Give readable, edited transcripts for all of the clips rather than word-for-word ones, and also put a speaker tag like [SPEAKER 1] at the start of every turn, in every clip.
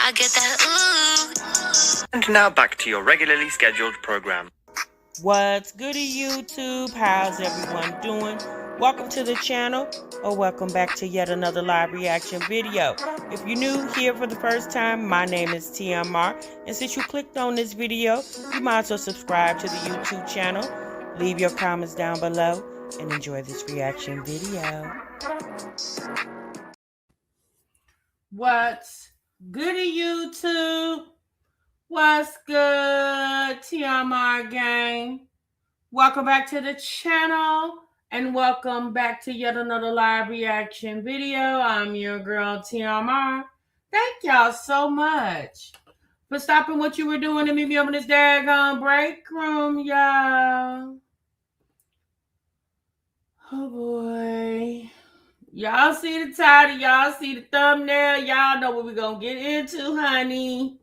[SPEAKER 1] I get that ooh.
[SPEAKER 2] And now back to your regularly scheduled program.
[SPEAKER 3] What's goody YouTube? How's everyone doing? Welcome to the channel, or welcome back to yet another live reaction video. If you're new here for the first time, my name is TMR, and since you clicked on this video, you might as well subscribe to the YouTube channel, leave your comments down below, and enjoy this reaction video. What's goody YouTube? What's good, TMR gang? Welcome back to the channel and welcome back to yet another live reaction video. I'm your girl, TMR. Thank y'all so much for stopping what you were doing to meet me up in this daggone break room, y'all. Oh boy. Y'all see the title, y'all see the thumbnail, y'all know what we're gonna get into, honey.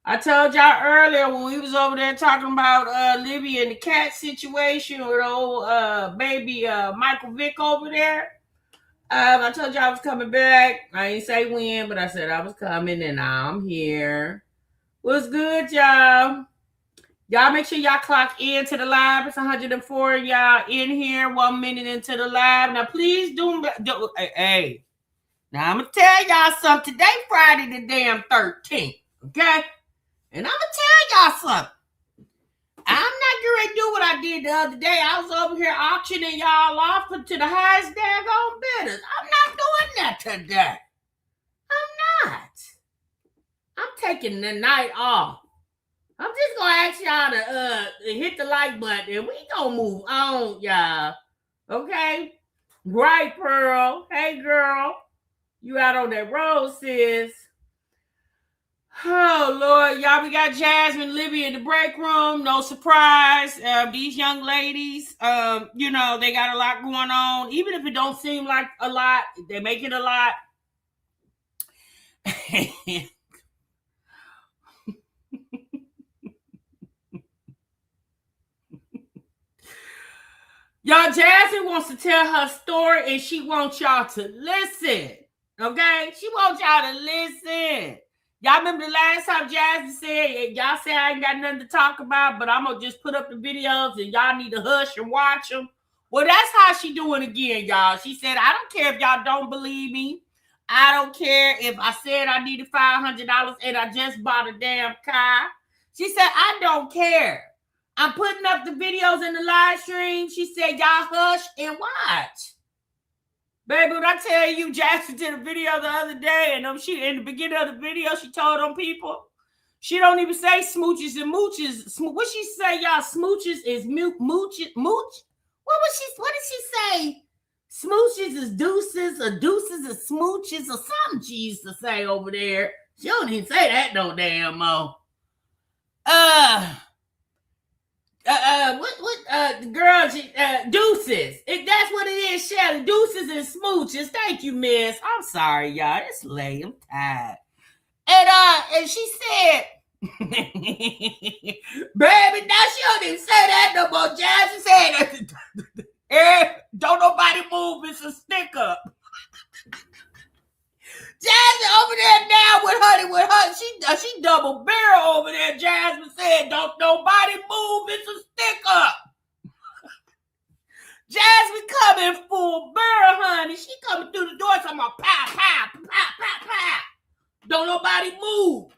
[SPEAKER 3] I told y'all earlier when we was over there talking about Olivia and the cat situation with old baby Michael Vick over there. I told y'all I was coming back. I ain't say when, but I said I was coming and now I'm here. What's good, y'all? Y'all make sure y'all clock into the live. It's 104 y'all in here, 1 minute into the live. Now, please do hey. Now, I'm going to tell y'all something. Today, Friday the damn 13th, okay? And I'm going to tell y'all something. I'm not going to do what I did the other day. I was over here auctioning y'all off to the highest daggone bidders. I'm not doing that today. I'm not. I'm taking the night off. I'm just going to ask y'all to hit the like button and we going to move on, y'all. Okay? Right, Pearl. Hey, girl. You out on that road, sis. Oh, Lord, y'all, we got Jasmine, Libby in the break room. No surprise. These young ladies, you know, they got a lot going on. Even if it don't seem like a lot, they make it a lot. Y'all, Jasmine wants to tell her story and she wants y'all to listen. Okay? She wants y'all to listen. Y'all remember the last time Jasmine said, y'all say I ain't got nothing to talk about, but I'm going to just put up the videos and y'all need to hush and watch them. Well, that's how she doing again, y'all. She said, I don't care if y'all don't believe me. I don't care if I said I needed $500 and I just bought a damn car. She said, I don't care. I'm putting up the videos in the live stream. She said, y'all hush and watch. Baby, when I tell you, Jackson did a video the other day, and she in the beginning of the video, she told them people, she don't even say smooches and mooches. What she say, y'all? Smooches is mooch. What did she say? Smooches is deuces, or deuces is smooches, or something she used to say over there. She don't even say that no damn more. The girl, deuces. That's what it is, Shelly. Deuces and smooches. Thank you, miss. I'm sorry, y'all. It's late. I'm tired. And she said, baby, now she don't even say that no more. Jasmine said, don't nobody move. It's a stick up. Jasmine over there now with her, she double barrel over there. Jasmine said, don't nobody move, it's a stick up. Jasmine coming full barrel, honey. She coming through the door talking about pow, pow, pow, pow, pow. Don't nobody move.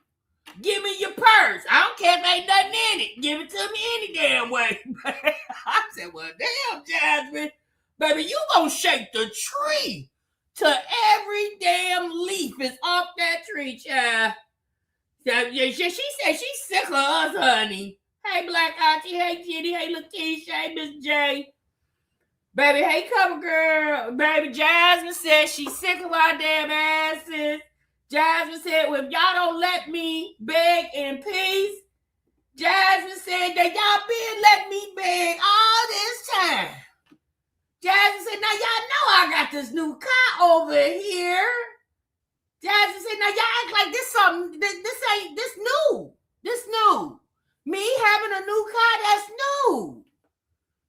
[SPEAKER 3] Give me your purse. I don't care if ain't nothing in it. Give it to me any damn way. I said, well, damn, Jasmine. Baby, you gonna shake the tree till every damn leaf is off that tree, child. She said she's sick of us, honey. Hey, Black Auntie. Hey, Kitty. Hey, Lakeisha. Hey, Miss J. Baby, hey, cover girl. Baby, Jasmine said she's sick of our damn asses. Jasmine said, well, if y'all don't let me beg in peace, Jasmine said that y'all been letting me beg all this time. Jasmine said, now y'all know I got this new car over here. Jasmine said, now y'all act like this something, this new. This new. Me having a new car, that's new.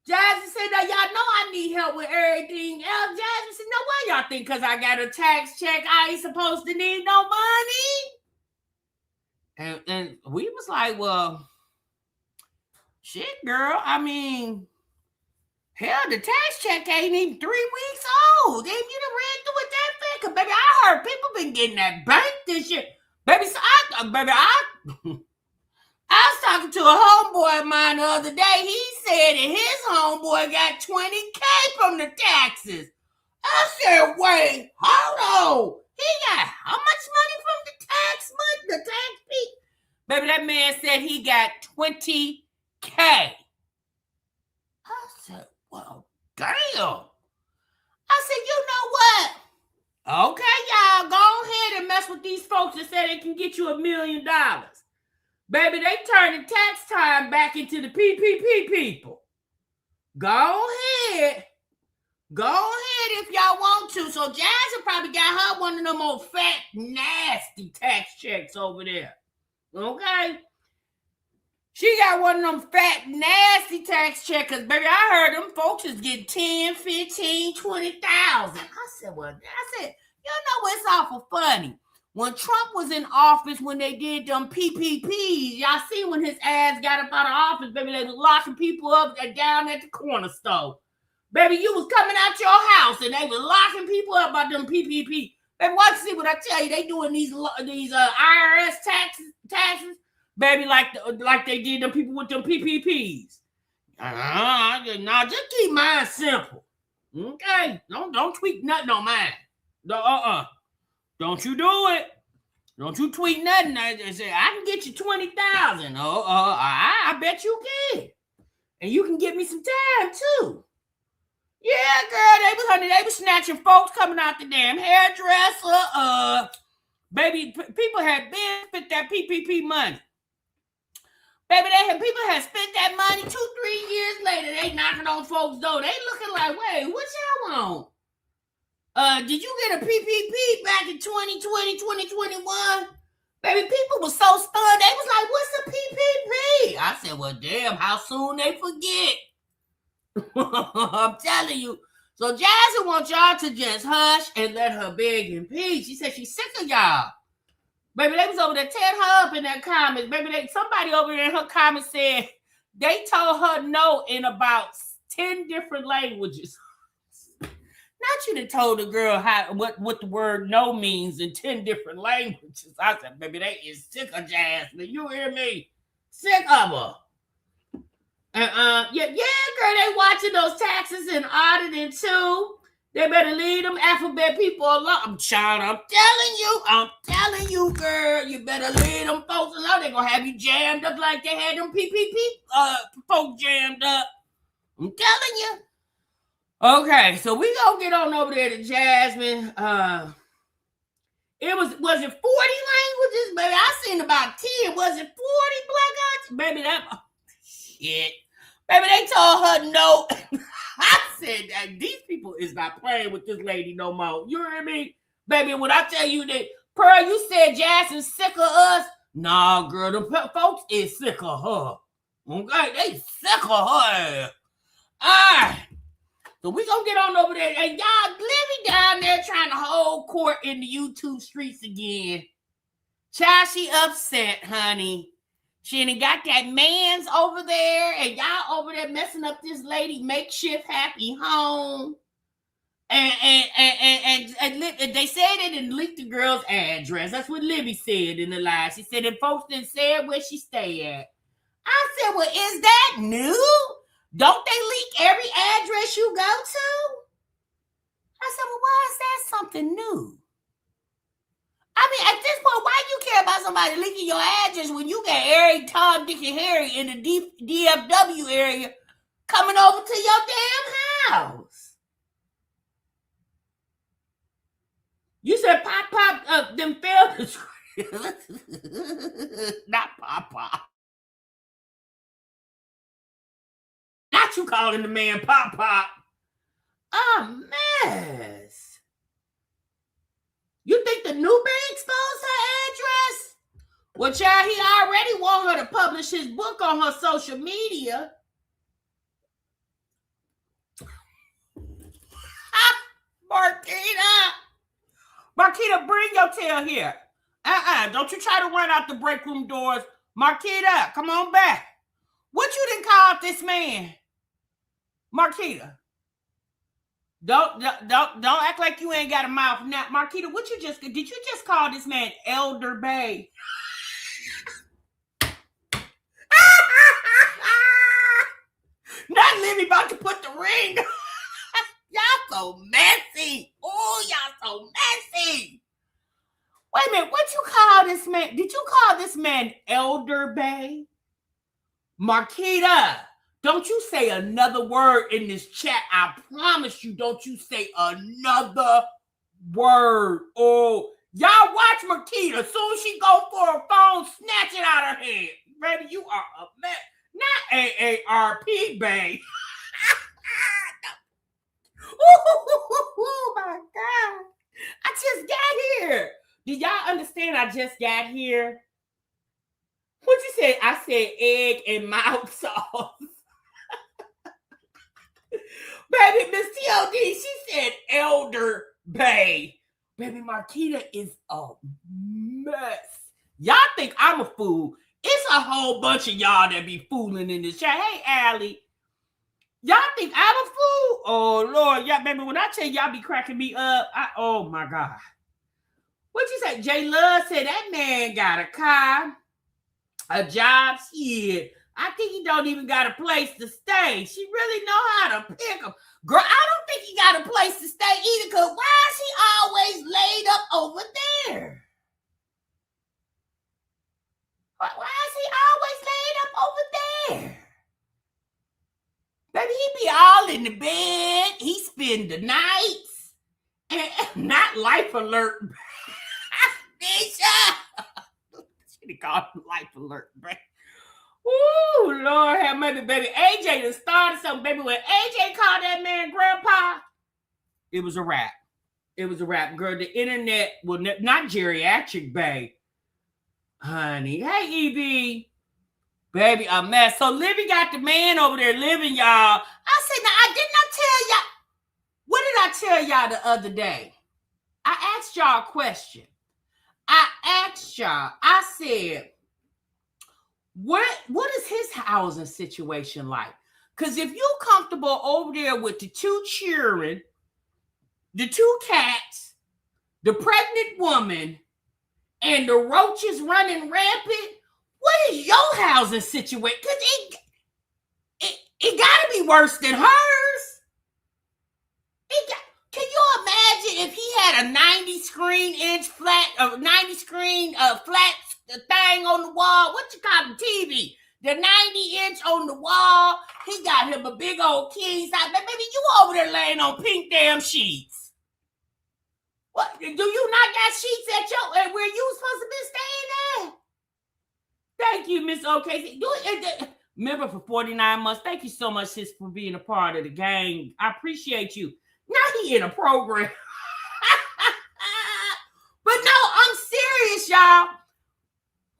[SPEAKER 3] Jasmine said, now y'all know I need help with everything else. Jasmine said, no, why y'all think because I got a tax check I ain't supposed to need no money? And we was like, well, shit, girl. I mean, hell, the tax check ain't even 3 weeks old. Damn, you done ran through it that fast. Cause baby, I heard people been getting that bank this shit. Baby, so I was talking to a homeboy of mine the other day. He said that his homeboy got $20K from the taxes. I said, wait, hold on. He got how much money from the tax money? The tax fee? Baby, that man said he got $20K. I said, well, damn. I said, you know what? Okay, y'all, go ahead and mess with these folks that say they can get you $1 million. Baby, they turn the tax time back into the PPP people. Go ahead. Go ahead if y'all want to. So Jasmine probably got her one of them old fat, nasty tax checks over there. Okay? She got one of them fat, nasty tax checks. Because, baby, I heard them folks is getting 10, 15, 20,000. I said, well, you know what's awful funny? When Trump was in office, when they did them PPPs, y'all see when his ass got up out of office, baby, they was locking people up down at the corner store. Baby, you was coming out your house and they was locking people up about them PPP. Baby, watch see what I tell you. They doing these IRS taxes, baby, like they did them people with them PPPs. Nah, just keep mine simple. Okay, don't tweak nothing on mine. Don't you do it. Don't you tweet nothing. I say, I can get you 20,000. I bet you can. And you can give me some time too. Yeah, girl, they was snatching folks coming out the damn hairdresser. Baby, people had been spent that PPP money. Baby, people had spent that money 2-3 years later. They knocking on folks' door. They looking like, wait, what y'all want? Did you get a PPP back in 2020, 2021? Baby, people were so stunned. They was like, what's a PPP? I said, well, damn, how soon they forget? I'm telling you. So Jasmine wants y'all to just hush and let her beg in peace. She said she's sick of y'all. Baby, they was over there tearing her up in their comments. Baby, somebody over there in her comments said they told her no in about 10 different languages. Not you that told the girl what the word no means in 10 different languages. I said, baby, they is sick of Jasmine. You hear me? Sick of her. Yeah, girl, they watching those taxes and auditing too. They better leave them alphabet people alone. I'm telling you, girl, you better leave them folks alone. They're gonna have you jammed up like they had them PPP folks jammed up. I'm telling you. Okay, so we gonna get on over there to Jasmine. Was it 40 languages? Baby, I seen about 10. Was it 40 black guys? Baby, shit. Baby, they told her no. I said that these people is not playing with this lady no more. You hear me? Baby, when I tell you that, Pearl, you said Jasmine's sick of us. Nah, girl, the folks is sick of her. Okay, they sick of her. All right. So we gonna get on over there. And y'all, Libby down there trying to hold court in the YouTube streets again. Child, she upset, honey. She done got that man's over there, and y'all over there messing up this lady makeshift happy home. And they said it and leaked the girl's address. That's what Libby said in the live. She said, and folks didn't say where she stay at. I said, well, is that new? Don't they leak every address you go to? I said, well, why is that something new? I mean, at this point, why you care about somebody leaking your address when you got Harry, Tom, Dick, and Harry in the DFW area coming over to your damn house? You said pop, them failed. Not pop. Not you calling the man pop. A mess. You think the new bank exposed her address? Well, child, he already want her to publish his book on her social media. Marquita, bring your tail here. Don't you try to run out the break room doors. Marquita, come on back. What you done called this man? Marquita. Don't act like you ain't got a mouth. Now, Marquita, did you just call this man Elder Bay? Not Libby about to put the ring. Y'all so messy. Oh, y'all so messy. Wait a minute, what you call this man? Did you call this man Elder Bay? Marquita, don't you say another word in this chat. I promise you, don't you say another word. Oh, y'all watch Marquita. As soon as she go for her phone, snatch it out her hand. Baby, you are a mess. Not AARP, babe. Oh my God. I just got here. Did y'all understand I just got here? What'd you say? I said egg and mouth sauce. Baby, Miss TLD, she said Elder Bay. Baby, Marquita is a mess. Y'all think I'm a fool. It's a whole bunch of y'all that be fooling in this chat. Hey, Allie. Y'all think I'm a fool? Oh, Lord. Yeah, baby, when I tell y'all be cracking me up, oh, my God. What you say? J Love said that man got a car, a job. Shit. I think he don't even got a place to stay. She really know how to pick him. Girl, I don't think he got a place to stay either, because why is he always laid up over there? Why is he always laid up over there? Baby, he be all in the bed. He spend the nights. And not life alert. Nisha. She called him life alert, baby. Ooh, Lord have mercy, baby. AJ done started something, baby. When AJ called that man grandpa, it was a wrap. It was a wrap, girl. The internet will not geriatric, babe. Honey. Hey, EB. Baby, a mess. So Livy got the man over there living, y'all. I said, now, I did not tell y'all. What did I tell y'all the other day? I asked y'all a question. I said, what is his housing situation like? Because if you comfortable over there with the 2 children, the 2 cats, the pregnant woman, and the roaches running rampant, what is your housing situation? Because it got to be worse than hers. Can you imagine if he had a 90 screen flat thing on the wall? What you call the TV? The 90-inch on the wall. He got him a big old king size. Baby, you over there laying on pink damn sheets. What? Do you not got sheets at where you supposed to be staying at? Thank you, Miss OKC. Member for 49 months. Thank you so much, sis, for being a part of the gang. I appreciate you. Now he in a program. But no, I'm serious, y'all.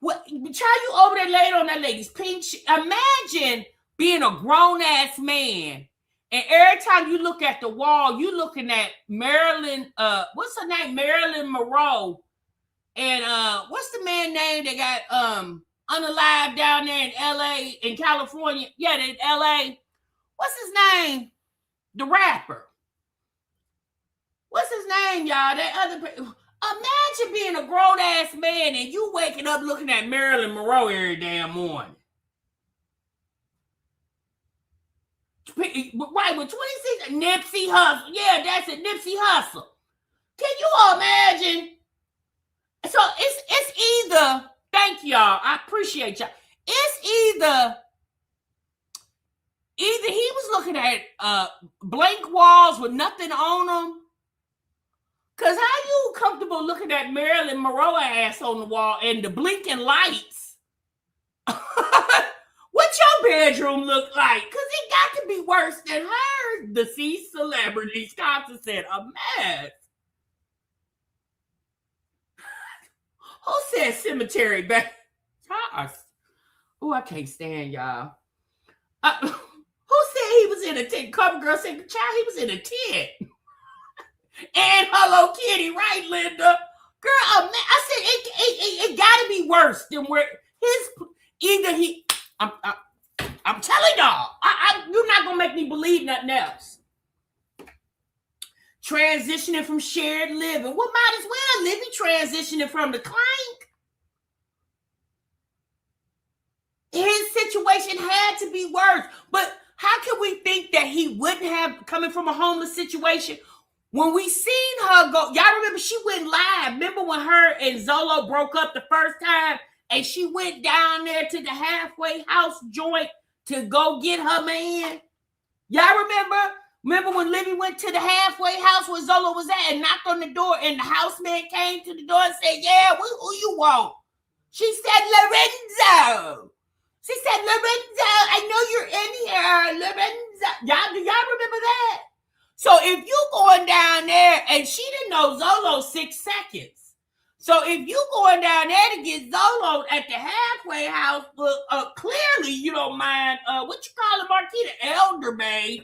[SPEAKER 3] What? Try you over there laying on that lady's pink sheet. Imagine being a grown-ass man, and every time you look at the wall, you looking at Marilyn, what's her name? Marilyn Monroe. And what's the man name that got unalive down there in LA, in California? Yeah, in LA. What's his name? The rapper. What's his name, y'all? That other. Imagine being a grown-ass man and you waking up looking at Marilyn Monroe every damn morning. Right, with 26, Nipsey Hussle. Yeah, that's it, Nipsey Hussle. Can you imagine? So it's either, thank y'all, I appreciate y'all. It's either he was looking at blank walls with nothing on them. Because how you comfortable looking at Marilyn Monroe ass on the wall and the blinking lights? What your bedroom look like? Because it got to be worse than hers. Deceased celebrities. Constance said, a mess. Who said cemetery back? Oh, I can't stand y'all. Who said he was in a tent? Cover girl said, child, he was in a tent. And Hello Kitty, right, Linda? Girl, I said worse than where I'm telling y'all, you're not gonna make me believe nothing else. Transitioning from shared living. Well, might as well Libby transitioning from the clank. His situation had to be worse. But how can we think that he wouldn't have, coming from a homeless situation? When we seen her go, y'all remember she went live. Remember when her and Zolo broke up the first time and she went down there to the halfway house joint to go get her man? Y'all remember? Remember when Libby went to the halfway house where Zolo was at and knocked on the door and the houseman came to the door and said, yeah, who you want? She said, Lorenzo. She said, Lorenzo, I know you're in here, Lorenzo. Do y'all remember that? So if you going down there, and she didn't know Zolo 6 seconds. So if you going down there to get Zolo at the halfway house, clearly you don't mind, what you call it, Marquita? Elder babe.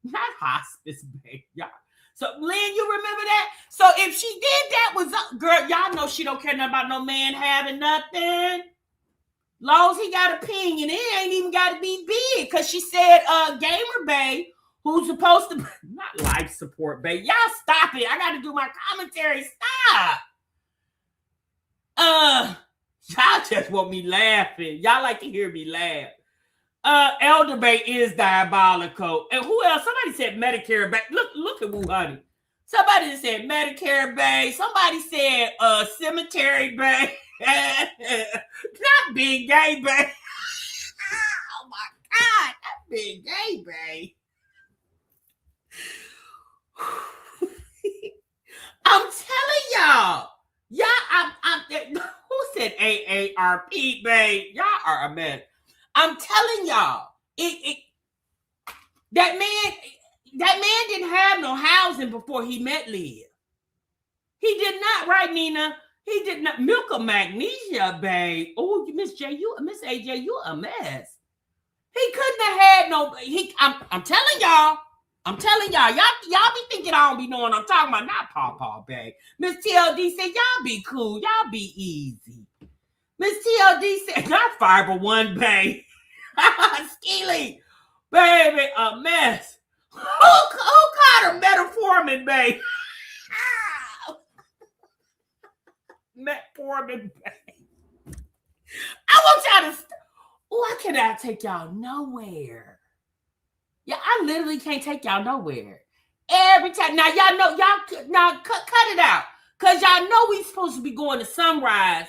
[SPEAKER 3] Not hospice babe, y'all. So Lynn, you remember that? So if she did that with, girl, y'all know she don't care nothing about no man having nothing. Long as he got an opinion, it ain't even got to be big. Because she said, Gamer Babe, who's supposed to, not life support, babe. Y'all stop it. I got to do my commentary. Stop. Y'all just want me laughing. Y'all like to hear me laugh. Elder Bay is diabolical. And who else? Somebody said Medicare Bay. Look at Woo Honey. Somebody said Medicare Bay. Somebody said Cemetery Bay. Not Big Gay Bay. Oh my God, not Big Gay Bay. I'm telling y'all. Who said AARP, babe? Y'all are a mess. I'm telling y'all, that man didn't have no housing before he met Leah. He did not, right, Nina? He did not. Milk of magnesia, babe. Oh, Miss AJ, you a mess. He couldn't have had no. I'm telling y'all. Y'all be thinking I don't be knowing I'm talking about. Not Paw, babe. Miss TLD said, y'all be cool. Y'all be easy. Miss TLD said, not Fiber One, babe. Skeely, baby, a mess. Who caught her metformin, babe? Metformin, babe. I want y'all to. Why can I take y'all nowhere? Yeah, I literally can't take y'all nowhere. Every time. Now, y'all know, cut it out. Because y'all know we supposed to be going to Sunrise.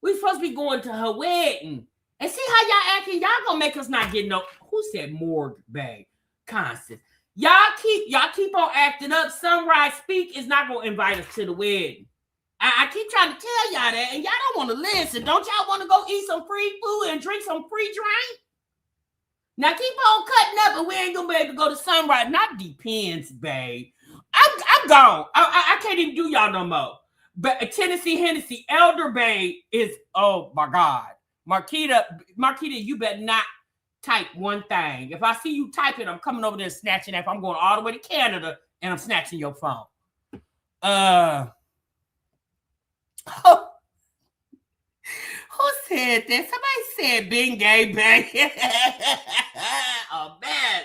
[SPEAKER 3] We supposed to be going to her wedding. And see how y'all acting? Y'all gonna make us not get no. Who said morgue bag? Constant. Y'all keep on acting up. Sunrise Speak is not gonna invite us to the wedding. I keep trying to tell y'all that, and y'all don't want to listen. Don't y'all want to go eat some free food and drink some free drink? Now keep on cutting up, and we ain't gonna be able to go to Sunrise. Not depends, babe. I'm gone. I can't even do y'all no more. But Tennessee Hennessy Elder Babe is, oh my God. Marquita, you better not type one thing. If I see you type it, I'm coming over there and snatching it. If I'm going all the way to Canada and I'm snatching your phone. Who said that? Somebody said being gay, baby. Oh, man.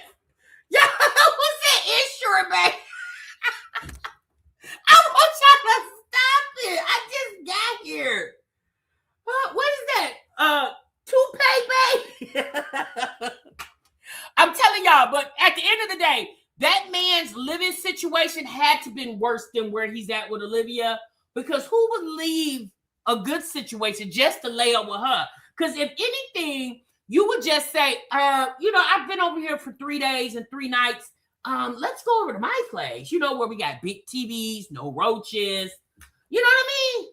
[SPEAKER 3] Yo, who said insurance, baby? I want y'all to stop it. I just got here. What is that? Toupee, baby. I'm telling y'all, but at the end of the day, that man's living situation had to been worse than where he's at with Olivia, because who would leave a good situation just to lay up with her? Because if anything, you would just say, I've been over here for 3 days and 3 nights. Let's go over to my place, where we got big TVs, no roaches. You know what I mean?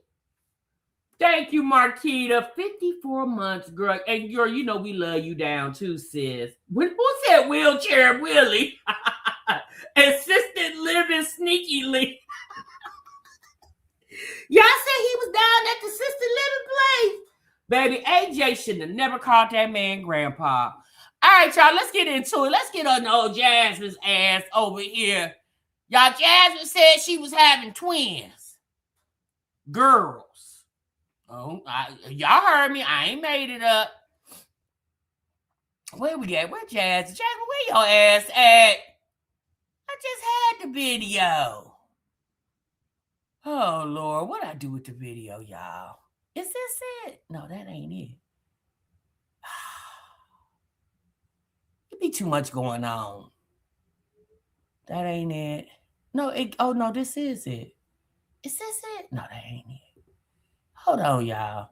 [SPEAKER 3] Thank you, Marquita. 54 months, girl. And girl, we love you down too, sis. Who said wheelchair Willie? Assisted living sneakily. Y'all said he was down at the assisted living place. Baby, AJ shouldn't have never called that man grandpa. All right, y'all, let's get into it. Let's get on old Jasmine's ass over here. Y'all, Jasmine said she was having twins. Girls. Oh, y'all heard me. I ain't made it up. Where we at? Where Jasmine? Jasmine, where your ass at? I just had the video. Oh, Lord. What I do with the video, y'all? Is this it? No, that ain't it. It be too much going on. That ain't it. No, oh, no, this is it. Is this it? No, that ain't it. Hold on, y'all.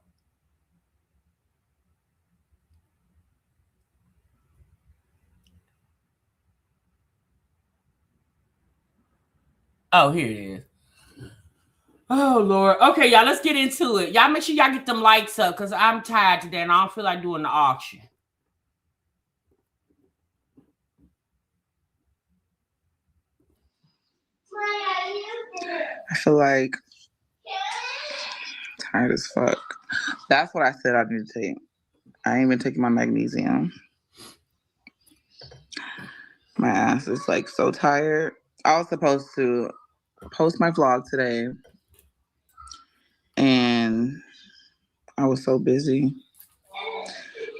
[SPEAKER 3] Oh, here it is. Oh, Lord. Okay, y'all, let's get into it. Y'all make sure y'all get them likes up because I'm tired today and I don't feel like doing the auction.
[SPEAKER 4] I feel like tired as fuck. That's what I said I need to take. I ain't even taking my magnesium. My ass is like so tired. I was supposed to post my vlog today and I was so busy.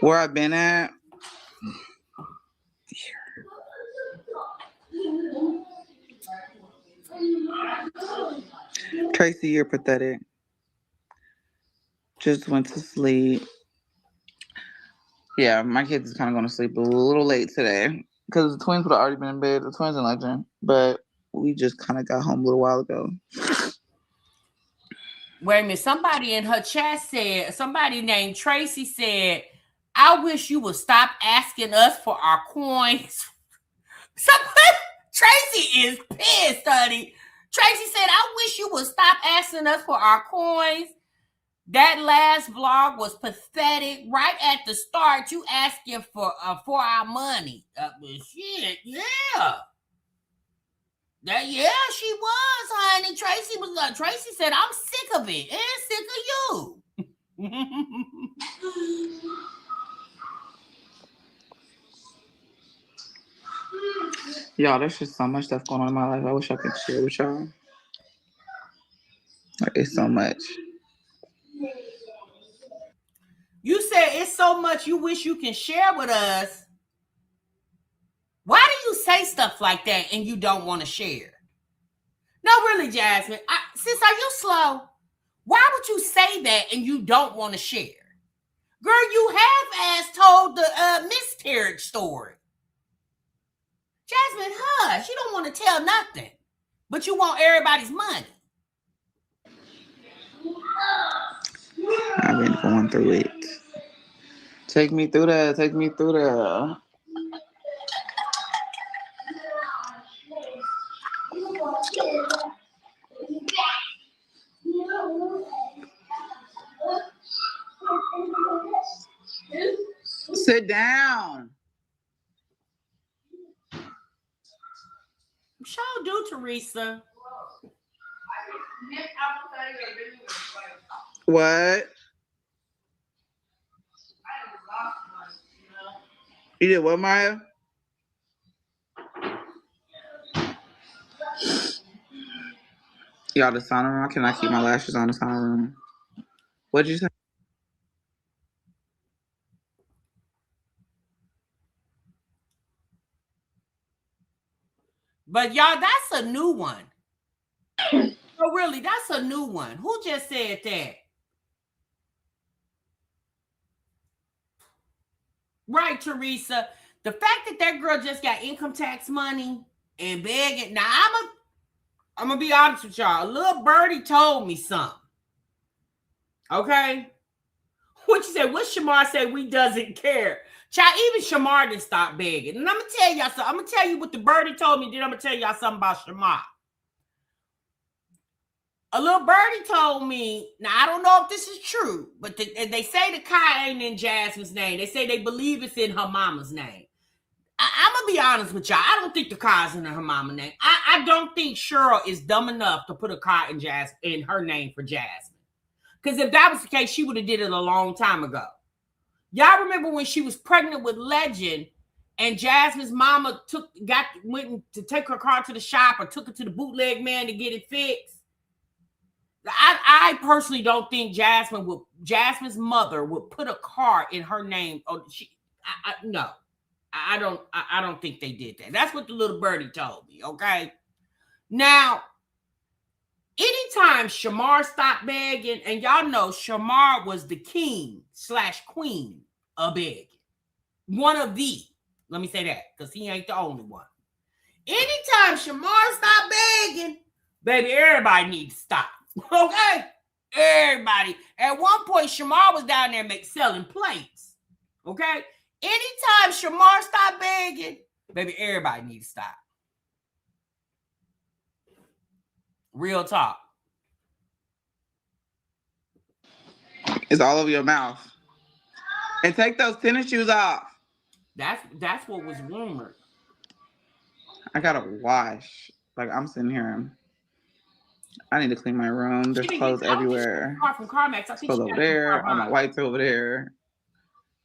[SPEAKER 4] Where I've been at, Tracy, you're pathetic. Just went to sleep. Yeah, my kids is kind of going to sleep a little late today because the twins would have already been in bed. The twins and Legend, but we just kind of got home a little while ago.
[SPEAKER 3] Wait a minute. Somebody in her chat said, somebody named Tracy said, I wish you would stop asking us for our coins. Tracy is pissed, honey. Tracy said, I wish you would stop asking us for our coins. That last vlog was pathetic. Right at the start, you asking for our money. Shit, yeah. Yeah, she was, honey. Tracy said, I'm sick of it and sick of you.
[SPEAKER 4] Y'all, there's just so much stuff going on in my life. I wish I could share with y'all. Like, it's so much.
[SPEAKER 3] You said it's so much you wish you can share with us. Why do you say stuff like that and you don't want to share? No, really, Jasmine. Sis, are you slow? Why would you say that and you don't want to share? Girl, you have told the miscarriage story. Jasmine, hush. You don't want to tell nothing. But you want everybody's money.
[SPEAKER 4] I've been going through it. Take me through that. Take me through that. Sit down.
[SPEAKER 3] Sure do, Teresa.
[SPEAKER 4] What? You did what, Maya? Y'all, the sauna room. I cannot keep my lashes on the sauna room. What'd you say?
[SPEAKER 3] But y'all, that's a new one. Oh, really, that's a new one. Who just said that? Right, Teresa. The fact that girl just got income tax money and begging. Now, I'm going to be honest with y'all. A little birdie told me something. Okay? What you say? What Shamar said? We doesn't care. Child, even Shamar didn't stop begging. And I'm going to tell y'all something. I'm going to tell you what the birdie told me. Then I'm going to tell y'all something about Shamar. A little birdie told me, now I don't know if this is true, but they say the car ain't in Jasmine's name. They say they believe it's in her mama's name. I'm going to be honest with y'all. I don't think the car's in her mama's name. I don't think Cheryl is dumb enough to put a car in her name for Jasmine. Because if that was the case, she would have did it a long time ago. Y'all remember when she was pregnant with Legend and Jasmine's mama went to take her car to the shop or took her to the bootleg man to get it fixed? I personally don't think Jasmine's mother would put a car in her name. Oh, no. I don't think they did that. That's what the little birdie told me. Okay. Now, anytime Shamar stopped begging, and y'all know Shamar was the king/queen of begging. One of the, let me say that, because he ain't the only one. Anytime Shamar stopped begging, baby, everybody needs to stop. Okay? Everybody. At one point, Shamar was down there selling plates. Okay? Anytime Shamar stopped begging, baby, everybody needs to stop. Real talk.
[SPEAKER 4] It's all over your mouth. And take those tennis shoes off.
[SPEAKER 3] That's what was rumored.
[SPEAKER 4] I gotta wash. Like, I'm sitting here. I need to clean my room. There's clothes everywhere.
[SPEAKER 3] From CarMax. I think
[SPEAKER 4] clothes over there. All my whites over there.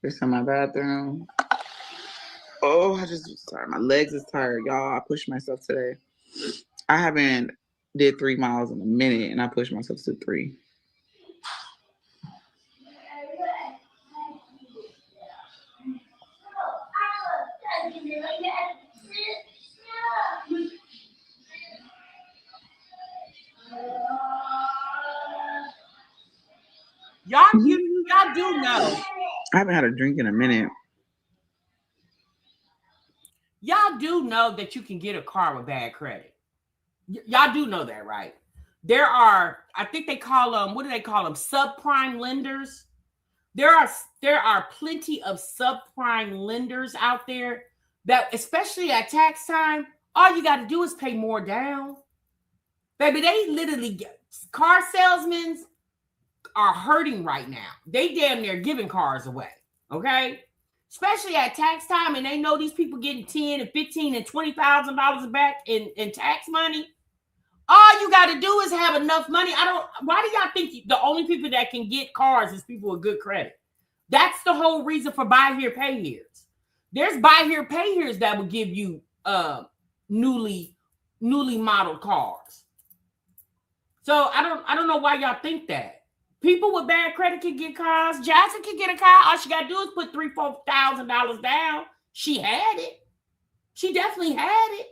[SPEAKER 4] There's in my bathroom. Oh, sorry. My legs is tired, y'all. I pushed myself today. I haven't did 3 miles in a minute, and I pushed myself to 3.
[SPEAKER 3] Y'all do know.
[SPEAKER 4] I haven't had a drink in a minute.
[SPEAKER 3] Y'all do know that you can get a car with bad credit. Y'all do know that, right? There are, I think they call them, what do they call them? Subprime lenders. There are plenty of subprime lenders out there that, especially at tax time, all you got to do is pay more down. Baby, they literally car salesmen are hurting right now. They damn near giving cars away. Okay? Especially at tax time, and they know these people getting $10,000 and $15,000 and $20,000 back in tax money. All you got to do is have enough money. Why do y'all think the only people that can get cars is people with good credit? That's the whole reason for buy here, pay here's. There's buy here, pay here's that will give you newly modeled cars. So I don't know why y'all think that. People with bad credit can get cars. Jasmine can get a car. All she got to do is put $3,000-$4,000 down. She had it. She definitely had it.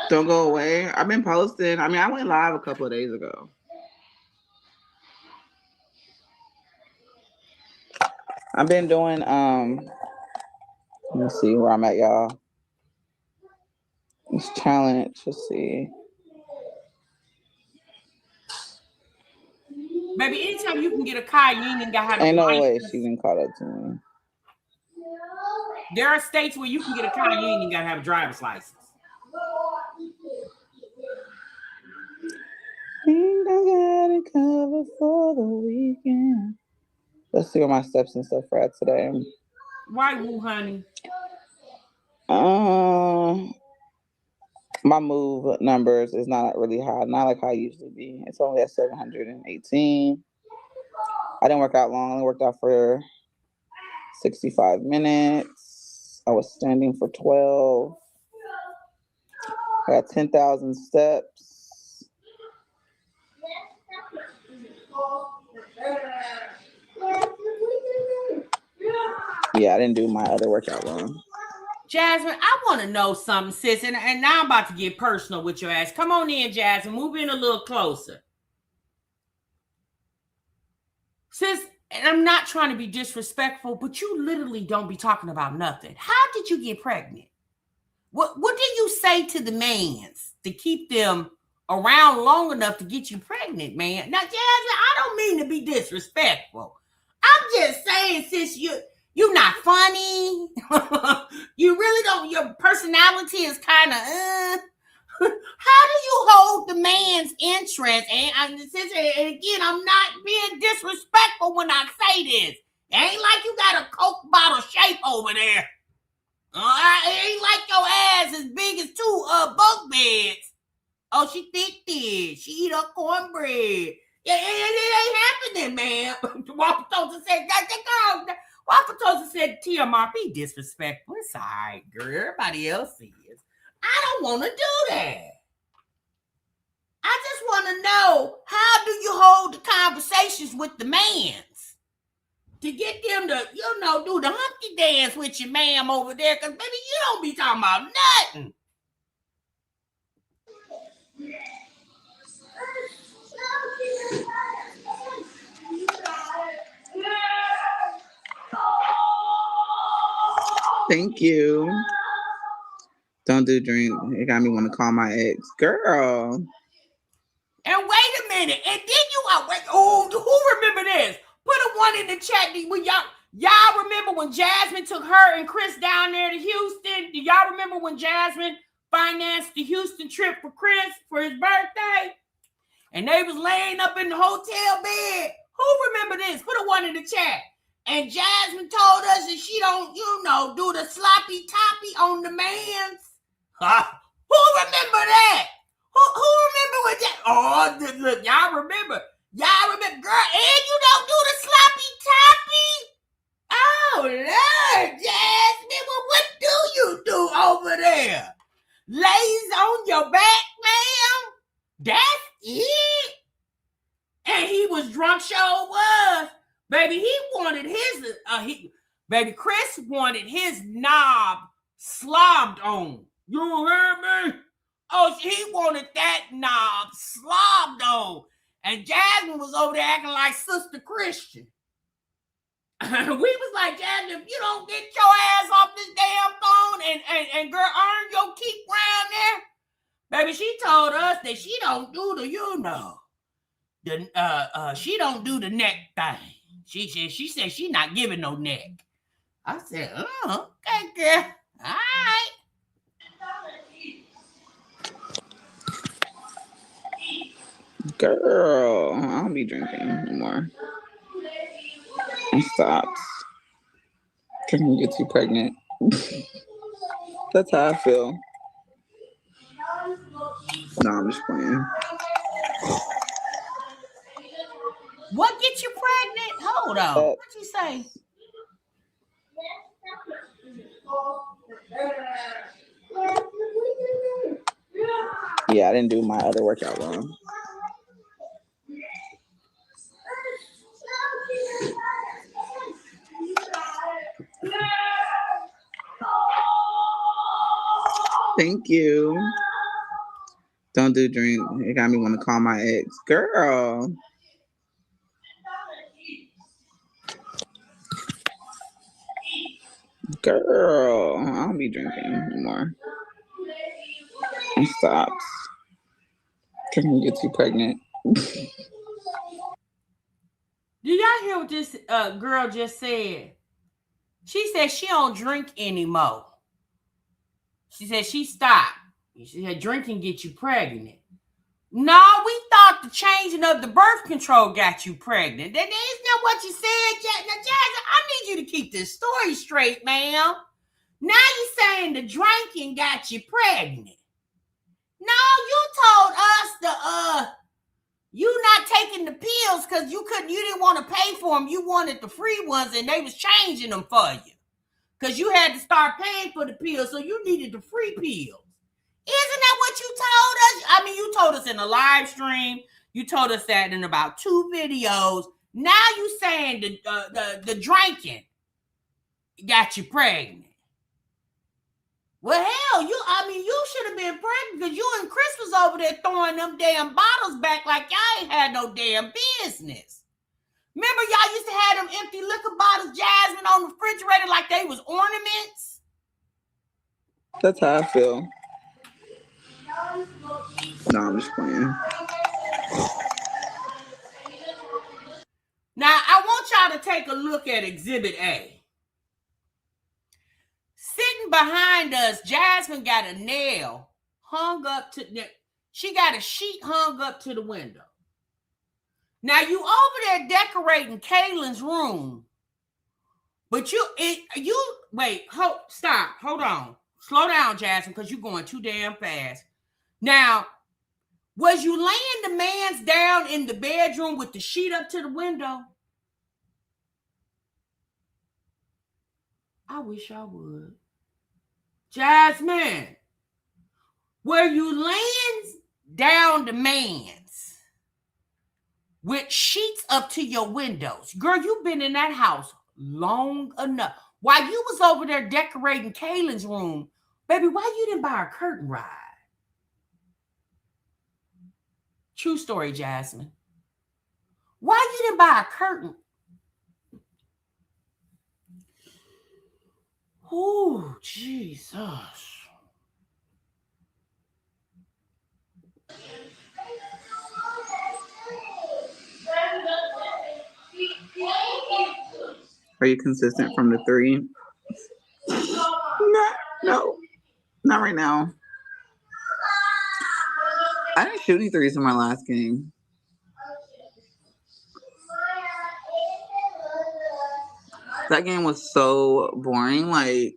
[SPEAKER 4] Don't go away. I've been posting. I mean, I went live a couple of days ago. I've been doing, let me see where I'm at, y'all. This challenge, let's see.
[SPEAKER 3] Baby, anytime you can get a car, you ain't even got to have
[SPEAKER 4] Ain't no way she didn't call up to me.
[SPEAKER 3] There are states where you can get a car, you ain't even got to have a driver's license.
[SPEAKER 4] Think I got it covered for the weekend. Let's see where my steps and stuff are at today.
[SPEAKER 3] Why, woo, honey?
[SPEAKER 4] My move numbers is not really high, not like how I usually be. It's only at 718. I didn't work out long. I only worked out for 65 minutes. I was standing for 12. I got 10,000 steps. Yeah, I didn't do my other workout wrong.
[SPEAKER 3] Jasmine, I want to know something, sis, and now I'm about to get personal with your ass. Come on in, Jasmine. Move in a little closer. Sis, and I'm not trying to be disrespectful, but you literally don't be talking about nothing. How did you get pregnant? What did you say to the mans to keep them around long enough to get you pregnant, man? Now, Jasmine, I don't mean to be disrespectful. I'm just saying, sis, you're not funny. You really don't. Your personality is kind of. How do you hold the man's interest? And again, I'm not being disrespectful when I say this. It ain't like you got a Coke bottle shape over there. It ain't like your ass as big as 2 bunk beds. Oh, she thick. She eat her cornbread. Yeah, it ain't happening, man. Wapatosa said, TMR, be disrespectful. It's all right, girl. Everybody else is. I don't want to do that. I just want to know, how do you hold the conversations with the mans to get them to, do the Humpty dance with your ma'am over there? Because, baby, you don't be talking about nothing.
[SPEAKER 4] Thank you. Don't do drink. It got me want to call my ex. Girl.
[SPEAKER 3] And wait a minute. And then who remember this? Put a one in the chat. When y'all remember when Jasmine took her and Chris down there to Houston? Do y'all remember when Jasmine financed the Houston trip for Chris for his birthday? And they was laying up in the hotel bed. Who remember this? Put a one in the chat. And Jasmine told us that she don't, do the sloppy toppy on the mans. Who remember that? Who remember what that? Oh, look, y'all remember. Girl, and you don't do the sloppy toppy? Oh, Lord, Jasmine, well, what do you do over there? Lays on your back, ma'am? That's it? And he was drunk, sure was. Baby, he wanted his, baby, Chris wanted his knob slobbed on. You heard me? Oh, he wanted that knob slobbed on. And Jasmine was over there acting like Sister Christian. We was like, Jasmine, if you don't get your ass off this damn phone and girl, earn your keep around there. Baby, she told us that she don't do she don't do the neck thing. She said she not giving no neck. I said, oh, okay, girl. All right.
[SPEAKER 4] Girl, I don't be drinking anymore. I stopped. Drinking gets you pregnant. That's how I feel. No, I'm just playing.
[SPEAKER 3] What gets you pregnant? Hold on. What'd you say?
[SPEAKER 4] Yeah, I didn't do my other workout wrong. Thank you. Don't do drink. It got me want to call my ex. Girl. Girl, I don't be drinking anymore. I stopped. Drinking gets you pregnant.
[SPEAKER 3] Do y'all hear what this girl just said? She said she don't drink anymore. She said she stopped. She said drinking get you pregnant. No, we thought the changing of the birth control got you pregnant. That isn't that what you said, Jasmine? Now, Jasmine, I need you to keep this story straight, ma'am. Now you're saying the drinking got you pregnant. No, you told us you not taking the pills because you didn't want to pay for them. You wanted the free ones and they was changing them for you. Because you had to start paying for the pills, so you needed the free pills. Isn't that what you told us? I mean, you told us in a live stream. You told us that in about 2 videos. Now you saying the drinking got you pregnant. Well, hell, you should have been pregnant because you and Chris was over there throwing them damn bottles back like y'all ain't had no damn business. Remember y'all used to have them empty liquor bottles, Jasmine, on the refrigerator like they was ornaments?
[SPEAKER 4] That's how I feel. No, I'm just playing.
[SPEAKER 3] Now, I want y'all to take a look at Exhibit A. Sitting behind us, Jasmine got a nail hung up she got a sheet hung up to the window. Now, you over there decorating Kaylin's room, but stop, hold on. Slow down, Jasmine, because you're going too damn fast. Now, was you laying the man's down in the bedroom with the sheet up to the window? I wish I would. Jasmine, where you laying down the man's with sheets up to your windows. Girl, you've been in that house long enough. While you was over there decorating Kaylin's room, baby, why you didn't buy a curtain rod? True story, Jasmine. Why you didn't buy a curtain? Oh, Jesus.
[SPEAKER 4] Are you consistent from the 3? No, not right now. I didn't shoot any 3s in my last game. That game was so boring. Like,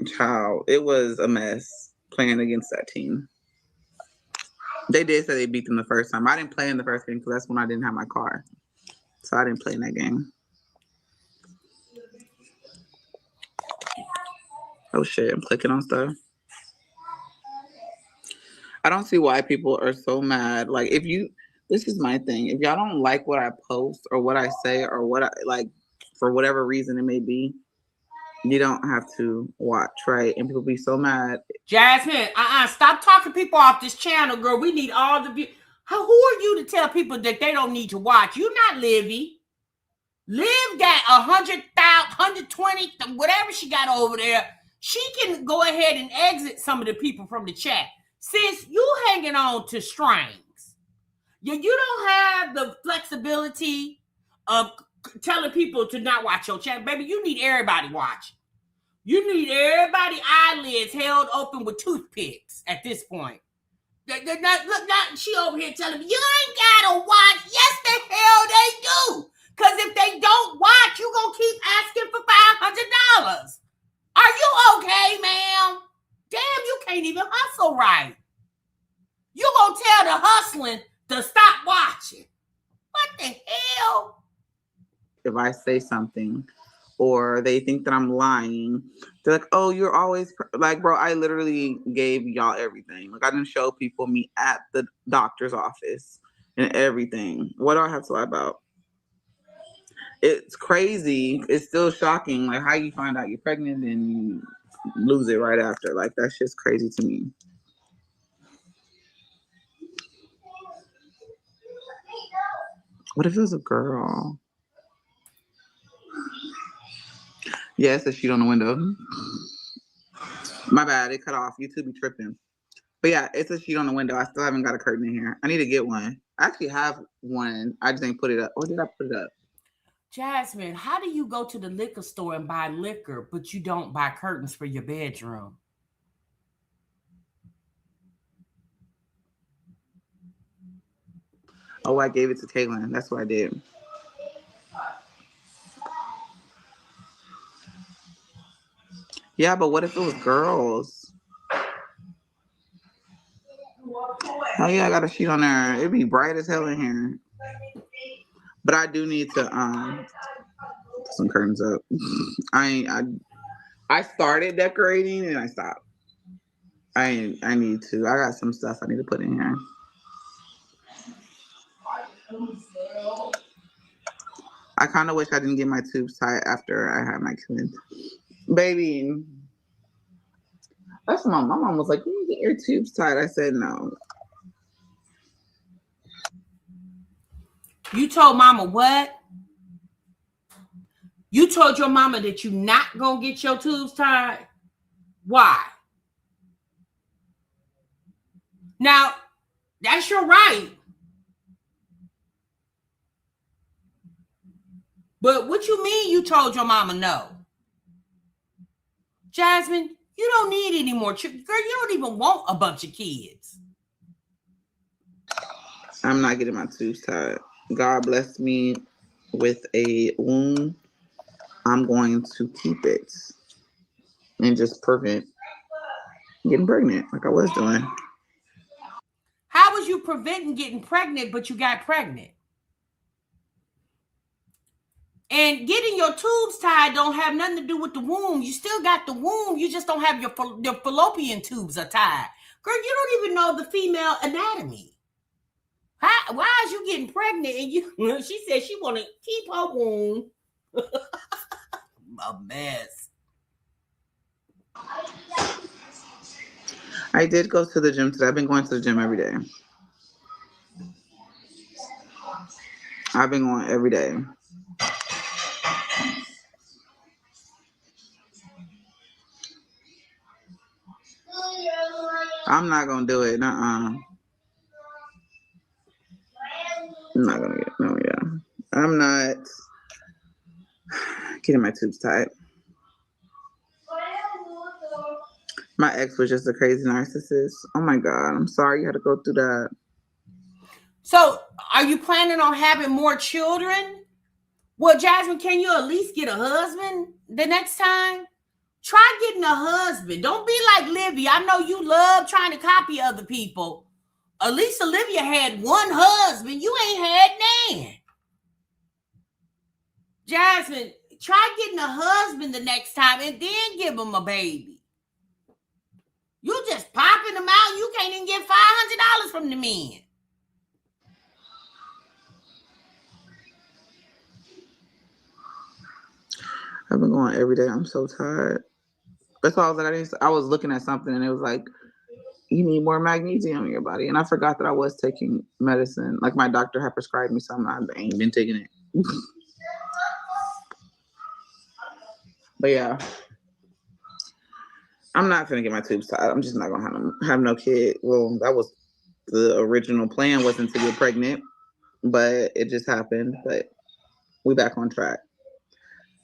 [SPEAKER 4] child, it was a mess playing against that team. They did say they beat them the first time. I didn't play in the first game because that's when I didn't have my car. So I didn't play in that game. Oh shit, I'm clicking on stuff. I don't see why people are so mad. Like, this is my thing. If y'all don't like what I post or what I say or what I like, for whatever reason it may be, you don't have to watch, right? And people be so mad.
[SPEAKER 3] Jasmine, stop talking people off this channel, girl. We need all the views. Who are you to tell people that they don't need to watch? You're not Livy. Liv got 100,000, 120, whatever she got over there. She can go ahead and exit some of the people from the chat. Since you hanging on to strings, you don't have the flexibility of telling people to not watch your chat. Baby, you need everybody watching. You need everybody eyelids held open with toothpicks at this point. Look, now she over here telling me, you ain't gotta watch. Yes, the hell they do. Because if they don't watch, you gonna keep asking for $500. Are you okay, ma'am? Damn, you can't even hustle right. You gonna tell the hustling to stop watching. What the hell?
[SPEAKER 4] If I say something or they think that I'm lying, they're like, oh, you're always like, bro, I literally gave y'all everything. Like, I didn't show people me at the doctor's office and everything. What do I have to lie about? It's crazy. It's still shocking. Like, how you find out you're pregnant and you lose it right after. Like, that's just crazy to me. What if it was a girl? Yeah, it says sheet on the window. My bad, it cut off. YouTube be tripping. But yeah, it's a sheet on the window. I still haven't got a curtain in here. I need to get one. I actually have one. I just ain't put it up. Or did I put it up?
[SPEAKER 3] Jasmine, how do you go to the liquor store and buy liquor, but you don't buy curtains for your bedroom?
[SPEAKER 4] Oh, I gave it to Kaylin. That's what I did. Yeah, but what if it was girls? Oh yeah, I got a sheet on there. It'd be bright as hell in here. But I do need to put some curtains up. I started decorating and I stopped. I need to. I got some stuff I need to put in here. I kind of wish I didn't get my tubes tied after I had my kid. Baby, that's my mom was like, you need to get your tubes tied. I said no.
[SPEAKER 3] You told mama what? You told your mama that you not gonna get your tubes tied? Why? Now, that's your right. But what you mean you told your mama no? Jasmine, you don't need any more children. Girl, you don't even want a bunch of kids.
[SPEAKER 4] I'm not getting my tubes tied. God blessed me with a womb. I'm going to keep it and just prevent getting pregnant like I was doing.
[SPEAKER 3] How was you preventing getting pregnant, but you got pregnant? And getting your tubes tied don't have nothing to do with the womb. You still got the womb. You just don't have your fallopian tubes are tied. Girl, you don't even know the female anatomy. Why is you getting pregnant? And she said she want to keep her womb. A mess.
[SPEAKER 4] I did go to the gym today. I've been going to the gym every day. I've been going every day. I'm not gonna do it. I'm not gonna get no. Yeah, I'm not getting my tubes tied. My ex was just a crazy narcissist. Oh my God, I'm sorry you had to go through that.
[SPEAKER 3] So, are you planning on having more children? Well, Jasmine, can you at least get a husband the next time? Try getting a husband. Don't be like Libby. I know you love trying to copy other people. At least Olivia had one husband. You ain't had none. Jasmine, try getting a husband the next time and then give him a baby. You just popping them out. You can't even get $500 from the men.
[SPEAKER 4] I've been going every day. I'm so tired. That's why I was like, I was looking at something and it was like, you need more magnesium in your body. And I forgot that I was taking medicine. Like my doctor had prescribed me something. I ain't been taking it. But yeah, I'm not gonna get my tubes tied. I'm just not gonna have no kid. Well, that was the original plan, wasn't to get pregnant, but it just happened. But we back on track.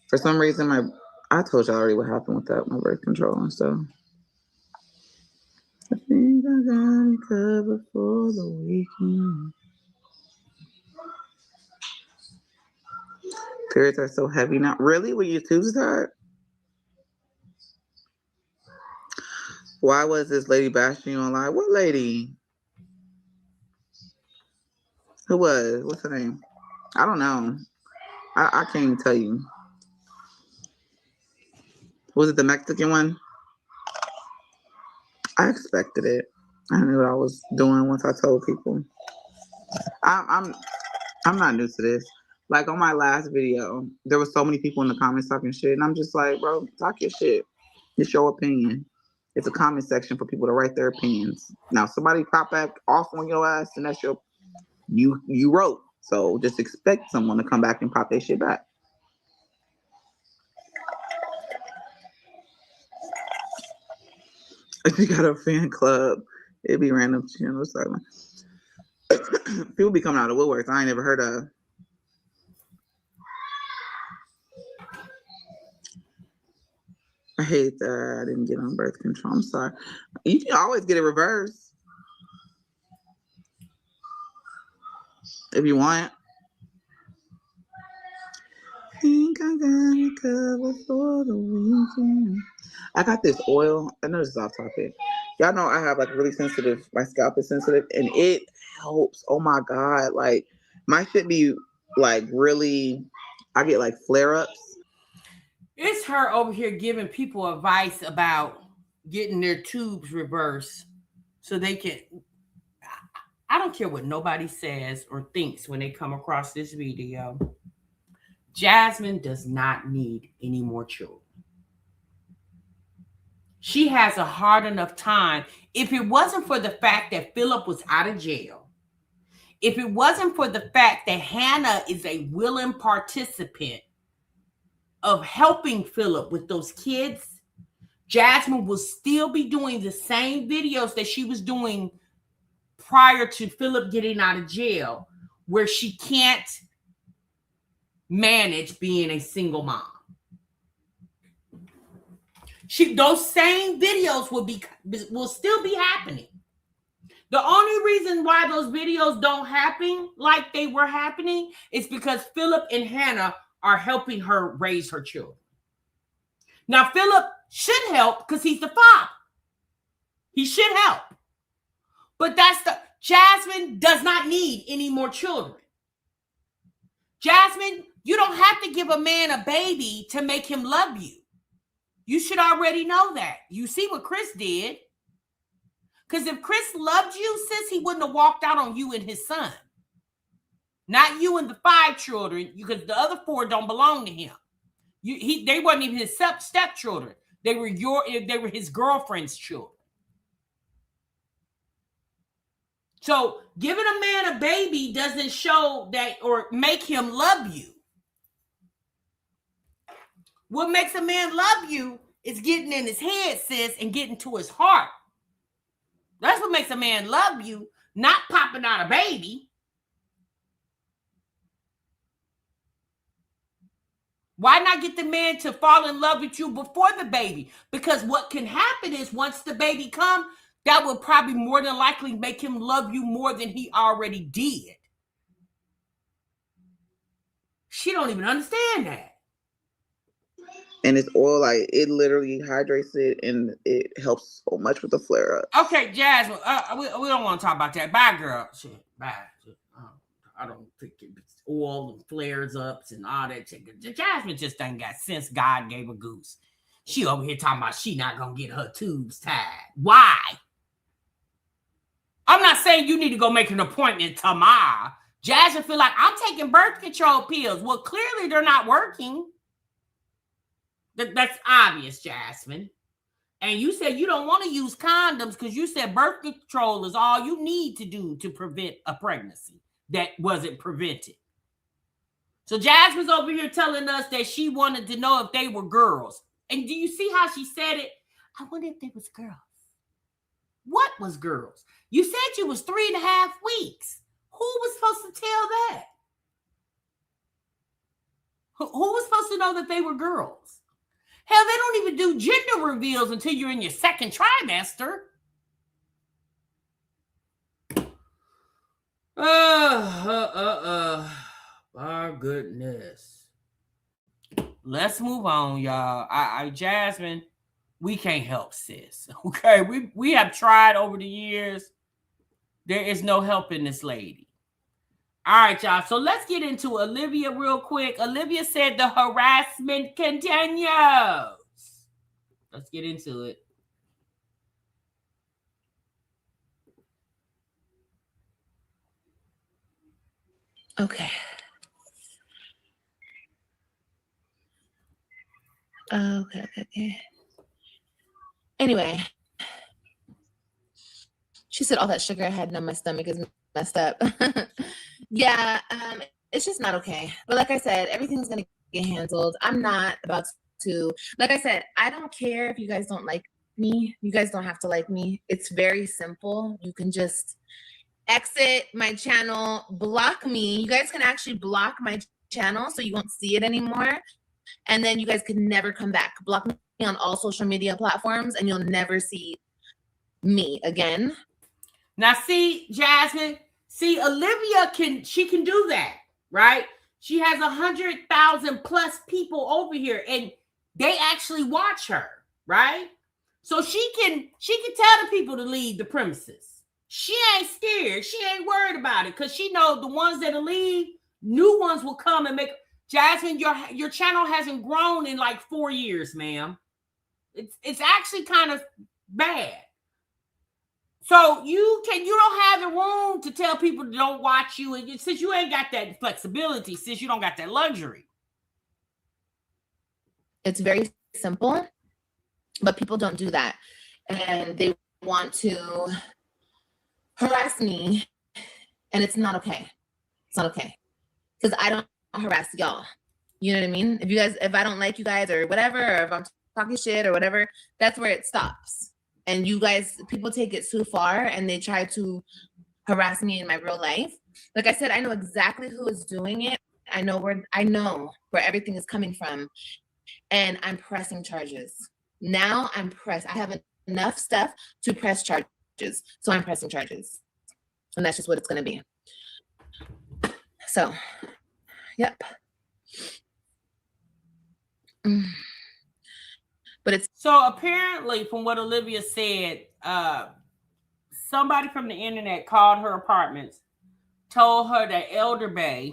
[SPEAKER 4] For some reason, I told you already what happened with that, my birth control and stuff. I think I got it covered for the weekend. Periods are so heavy now. Really? Were your tubes tied? Why was this lady bashing you online? What lady? Who was? What's her name? I don't know. I can't even tell you. Was it the Mexican one? I expected it. I knew what I was doing once I told people. I'm not new to this. Like on my last video, there was so many people in the comments talking shit, and I'm just like, bro, talk your shit. It's your opinion. It's a comment section for people to write their opinions. Now, if somebody pop back off on your ass, and that's you wrote. So just expect someone to come back and pop their shit back. If you got a fan club, it'd be random channels. People be coming out of woodworks I ain't never heard of. I hate that I didn't get on birth control. I'm sorry. You can always get it reversed if you want. Think I got it covered for the weekend. I got this oil. I know this is off topic. Y'all know I have like really sensitive. My scalp is sensitive, and it helps. Oh my God! Like my shit be like really. I get like flare ups.
[SPEAKER 3] It's her over here giving people advice about getting their tubes reversed so they can. I don't care what nobody says or thinks when they come across this video. Jasmine does not need any more children. She has a hard enough time. If it wasn't for the fact that Philip was out of jail, if it wasn't for the fact that Hannah is a willing participant of helping Philip with those kids, Jasmine will still be doing the same videos that she was doing prior to Philip getting out of jail, where she can't manage being a single mom. Those same videos will still be happening. The only reason why those videos don't happen like they were happening is because Philip and Hannah are helping her raise her children. Now, Philip should help because he's the father. He should help. But Jasmine does not need any more children. Jasmine, You don't have to give a man a baby to make him love you. You should already know that. You see what Chris did. Because if Chris loved you, sis, he wouldn't have walked out on you and his son. Not you and the 5 children, because the other 4 don't belong to him. They weren't even his stepchildren. They were his girlfriend's children. So giving a man a baby doesn't show that or make him love you. What makes a man love you is getting in his head, sis, and getting to his heart. That's what makes a man love you, not popping out a baby. Why not get the man to fall in love with you before the baby? Because what can happen is once the baby comes, that will probably more than likely make him love you more than he already did. She don't even understand that.
[SPEAKER 4] And it's oil, like it literally hydrates it and it helps so much with the flare up.
[SPEAKER 3] Okay, Jasmine, we don't want to talk about that. Bye, girl. Shit, bye. I don't think it's oil and flares ups and all that. Jasmine just ain't got sense. God gave a goose. She over here talking about she not gonna get her tubes tied. Why? I'm not saying you need to go make an appointment tomorrow. Jasmine feel like I'm taking birth control pills. Well, clearly they're not working. That's obvious, Jasmine. And you said you don't want to use condoms because you said birth control is all you need to do to prevent a pregnancy that wasn't prevented. So Jasmine's over here telling us that she wanted to know if they were girls. And do you see how she said it? I wonder if they was girls. What was girls? You said you was 3.5 weeks. Who was supposed to tell that? Who was supposed to know that they were girls? Hell, they don't even do gender reveals until you're in your 2nd trimester. My goodness. Let's move on, y'all. Jasmine, we can't help sis. Okay, we have tried over the years. There is no helping this lady. All right, y'all. So let's get into Olivia real quick. Olivia said the harassment continues. Let's get into it.
[SPEAKER 5] Okay. Okay. Anyway, she said all that sugar I had in my stomach is messed up. Yeah, it's just not okay. But like I said, everything's gonna get handled. I'm not about to, like I said, I don't care if you guys don't like me. You guys don't have to like me. It's very simple. You can just exit my channel, block me. You guys can actually block my channel so you won't see it anymore. And then you guys can never come back. Block me on all social media platforms and you'll never see me again.
[SPEAKER 3] Now see, Jasmine, Olivia can do that, right? She has 100,000 plus people over here and they actually watch her, right? So she can tell the people to leave the premises. She ain't scared. She ain't worried about it because she knows the ones that'll leave, new ones will come and make. Jasmine, your channel hasn't grown in like 4 years, ma'am. It's actually kind of bad. So you don't have the room to tell people to don't watch you, and since you ain't got that flexibility, since you don't got that luxury.
[SPEAKER 5] It's very simple, but people don't do that, and they want to harass me, and it's not okay. It's not okay because I don't harass y'all. You know what I mean? If I don't like you guys or whatever, or if I'm talking shit or whatever, that's where it stops. And you guys, people take it too far and they try to harass me in my real life. Like I said, I know exactly who is doing it. I know where everything is coming from. And I'm pressing charges. Now I have enough stuff to press charges. So I'm pressing charges. And that's just what it's going to be. So, yep. But it's
[SPEAKER 3] so apparently, from what Olivia said, somebody from the internet called her apartments, told her that Elder Bay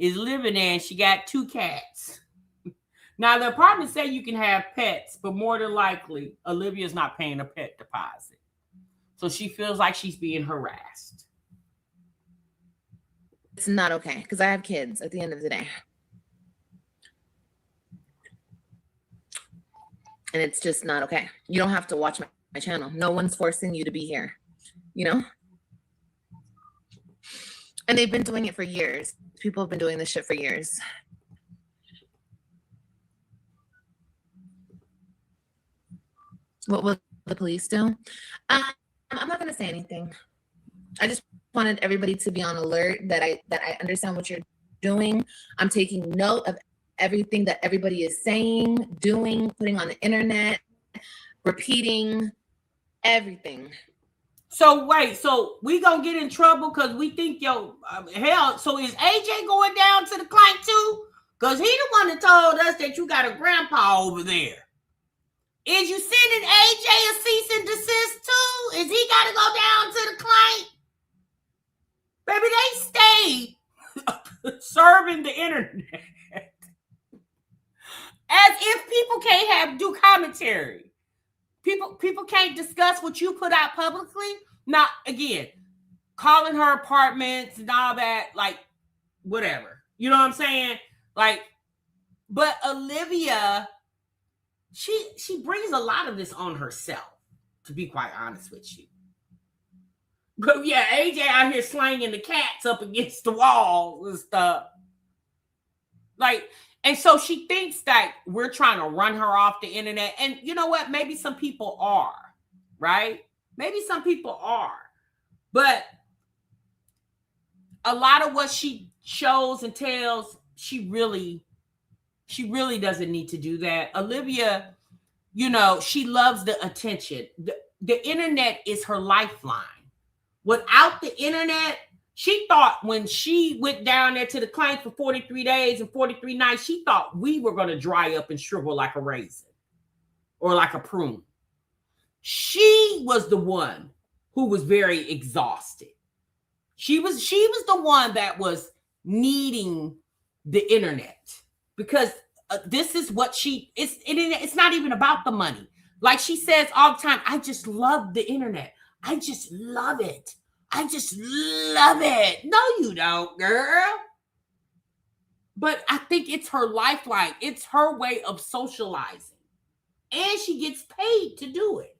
[SPEAKER 3] is living there, and she got 2 cats. Now, the apartment say you can have pets, but more than likely, Olivia's not paying a pet deposit. So she feels like she's being harassed.
[SPEAKER 5] It's not okay, because I have kids at the end of the day. And it's just not okay. You don't have to watch my channel. No one's forcing you to be here, you know? And they've been doing it for years. People have been doing this shit for years. What will the police do? I'm not going to say anything. I just wanted everybody to be on alert that I understand what you're doing. I'm taking note of everything that everybody is saying, doing, putting on the internet, repeating, everything.
[SPEAKER 3] So wait, so we gonna get in trouble because we think hell. So is AJ going down to the client too? Because he the one that told us that you got a grandpa over there. Is you sending AJ a cease and desist too? Is he got to go down to the client? Baby, they stay serving the internet as if people can't do commentary. People can't discuss what you put out publicly. Now, again, calling her apartments and all that, like, whatever. You know what I'm saying? Like, but Olivia, she brings a lot of this on herself, to be quite honest with you. But yeah, AJ out here slanging the cats up against the walls and stuff. Like, and so she thinks that we're trying to run her off the internet. And you know what? Maybe some people are, right? Maybe some people are. But a lot of what she shows and tells, she really doesn't need to do that. Olivia, you know, she loves the attention. The internet is her lifeline. Without the internet, she thought when she went down there to the client for 43 days and 43 nights, she thought we were going to dry up and shrivel like a raisin or like a prune. She was the one who was very exhausted. She was the one that was needing the internet because this is what it's not even about the money. Like she says all the time, I just love the internet. I just love it. I just love it. No, you don't, girl. But I think it's her lifeline. It's her way of socializing. And she gets paid to do it.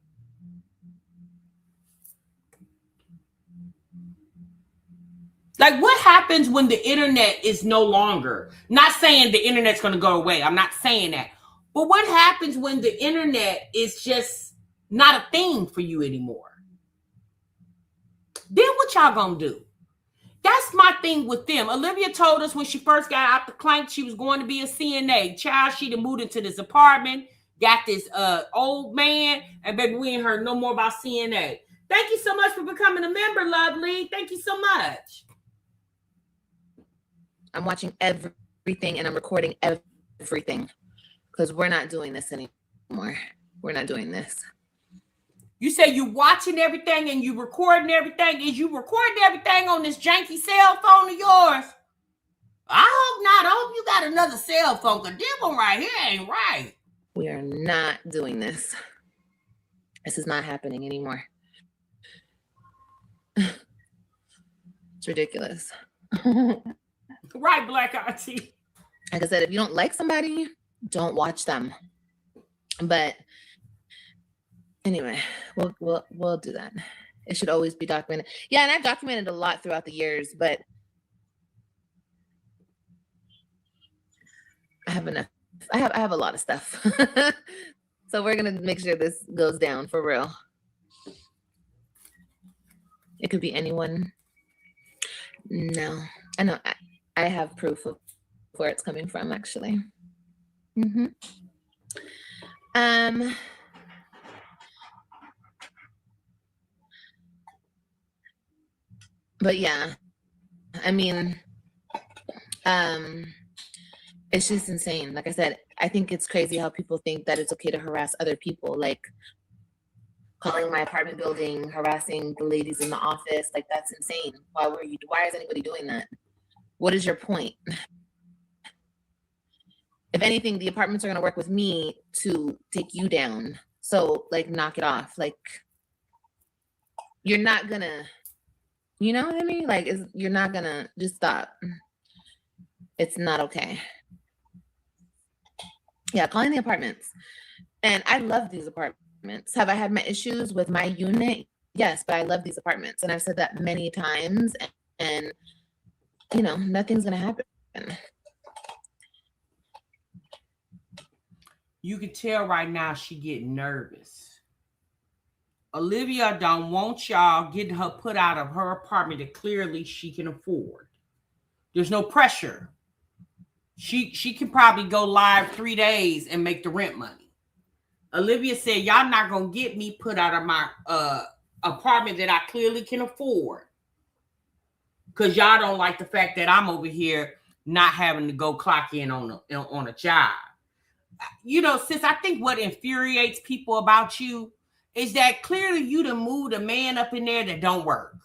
[SPEAKER 3] Like, what happens when the internet is no longer? Not saying the internet's going to go away. I'm not saying that. But what happens when the internet is just not a thing for you anymore? Then what y'all gonna do? That's my thing with them. Olivia told us when she first got out the clank, she was going to be a CNA. Child, she done moved into this apartment, got this old man, and baby, we ain't heard no more about CNA. Thank you so much for becoming a member, lovely. Thank you so much.
[SPEAKER 5] I'm watching everything and I'm recording everything because we're not doing this anymore. We're not doing this.
[SPEAKER 3] You say you watching everything and you recording everything. Is you recording everything on this janky cell phone of yours? I hope not. I hope you got another cell phone because this one right here ain't right.
[SPEAKER 5] We are not doing this. This is not happening anymore. It's ridiculous.
[SPEAKER 3] Right, Black Auntie.
[SPEAKER 5] Like I said, if you don't like somebody, don't watch them. But anyway, we'll do that. It should always be documented. Yeah, and I've documented a lot throughout the years, but I have enough. I have a lot of stuff. So we're gonna make sure this goes down for real. It could be anyone. No, I know. I have proof of where it's coming from, actually. Mm-hmm. But yeah, I mean, it's just insane. Like I said, I think it's crazy how people think that it's okay to harass other people, like calling my apartment building, harassing the ladies in the office. Like, that's insane. Why is anybody doing that? What is your point? If anything, the apartments are going to work with me to take you down. So, like, knock it off. Like, you're not going to, you know what I mean? Like, you're not going to, just stop. It's not okay. Yeah, calling the apartments. And I love these apartments. Have I had my issues with my unit? Yes, but I love these apartments. And I've said that many times. And you know, nothing's going to happen.
[SPEAKER 3] You can tell right now she getting nervous. Olivia don't want y'all getting her put out of her apartment that clearly she can afford. There's no pressure. She can probably go live 3 days and make the rent money. Olivia said, y'all not going to get me put out of my apartment that I clearly can afford. Because y'all don't like the fact that I'm over here not having to go clock in on a job. You know, sis, I think what infuriates people about you is that clearly you done moved a man up in there that don't work.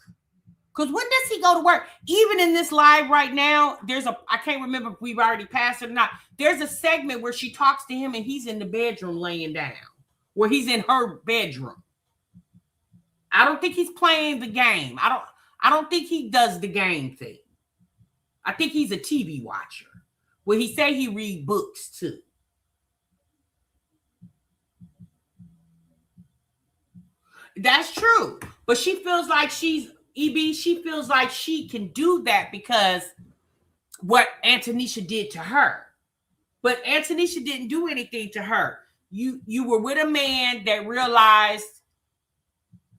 [SPEAKER 3] Because when does he go to work? Even in this live right now, I can't remember if we've already passed it or not. There's a segment where she talks to him and he's in the bedroom laying down. Where he's in her bedroom. I don't think he's playing the game. I don't think he does the game thing. I think he's a TV watcher. Where he say he read books too. That's true. But she feels like she feels like she can do that because what Antonisha did to her. But Antonisha didn't do anything to her. You were with a man that realized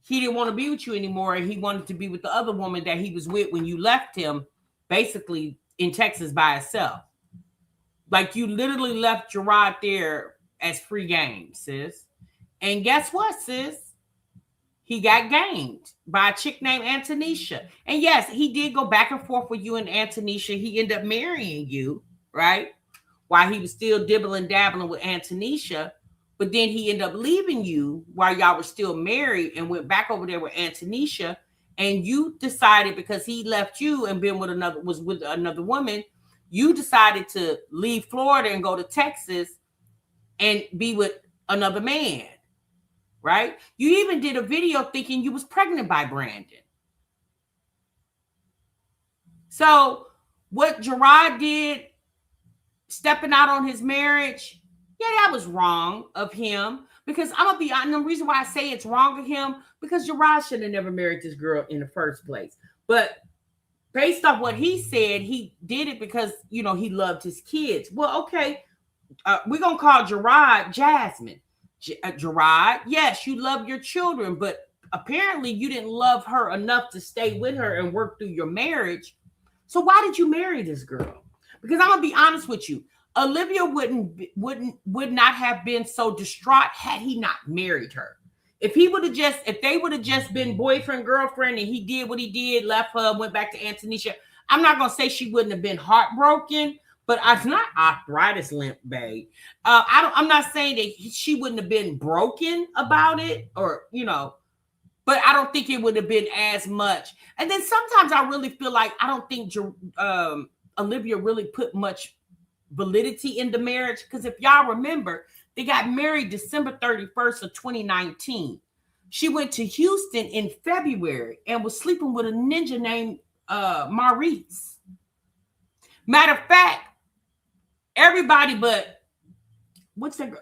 [SPEAKER 3] he didn't want to be with you anymore, and he wanted to be with the other woman that he was with when you left him, basically in Texas by himself. Like, you literally left Gerard there as free game, sis. And guess what, sis? He got gamed by a chick named Antonisha. And yes, he did go back and forth with you and Antonisha. He ended up marrying you, right? While he was still dibbling dabbling with Antonisha. But then he ended up leaving you while y'all were still married and went back over there with Antonisha. And you decided, because he left you and was with another woman, you decided to leave Florida and go to Texas and be with another man, right? You even did a video thinking you was pregnant by Brandon. So what Gerard did, stepping out on his marriage, yeah, that was wrong of him. Because I'm going to be honest, the reason why I say it's wrong of him, because Gerard should have never married this girl in the first place. But based off what he said, he did it because, you know, he loved his kids. Well, okay, we're going to call Gerard Jasmine. Gerard, yes, you love your children, but apparently you didn't love her enough to stay with her and work through your marriage. So why did you marry this girl? Because I'm going to be honest with you. Olivia would not have been so distraught had he not married her. If they would have just been boyfriend, girlfriend, and he did what he did, left her, went back to Antonisha, I'm not going to say she wouldn't have been heartbroken, but it's not arthritis limp, babe. I'm not saying that she wouldn't have been broken about it, or, you know, but I don't think it would have been as much. And then sometimes I really feel like I don't think Olivia really put much validity in the marriage, because if y'all remember, they got married December 31st of 2019. She went to Houston in February and was sleeping with a ninja named Maurice. Matter of fact, everybody but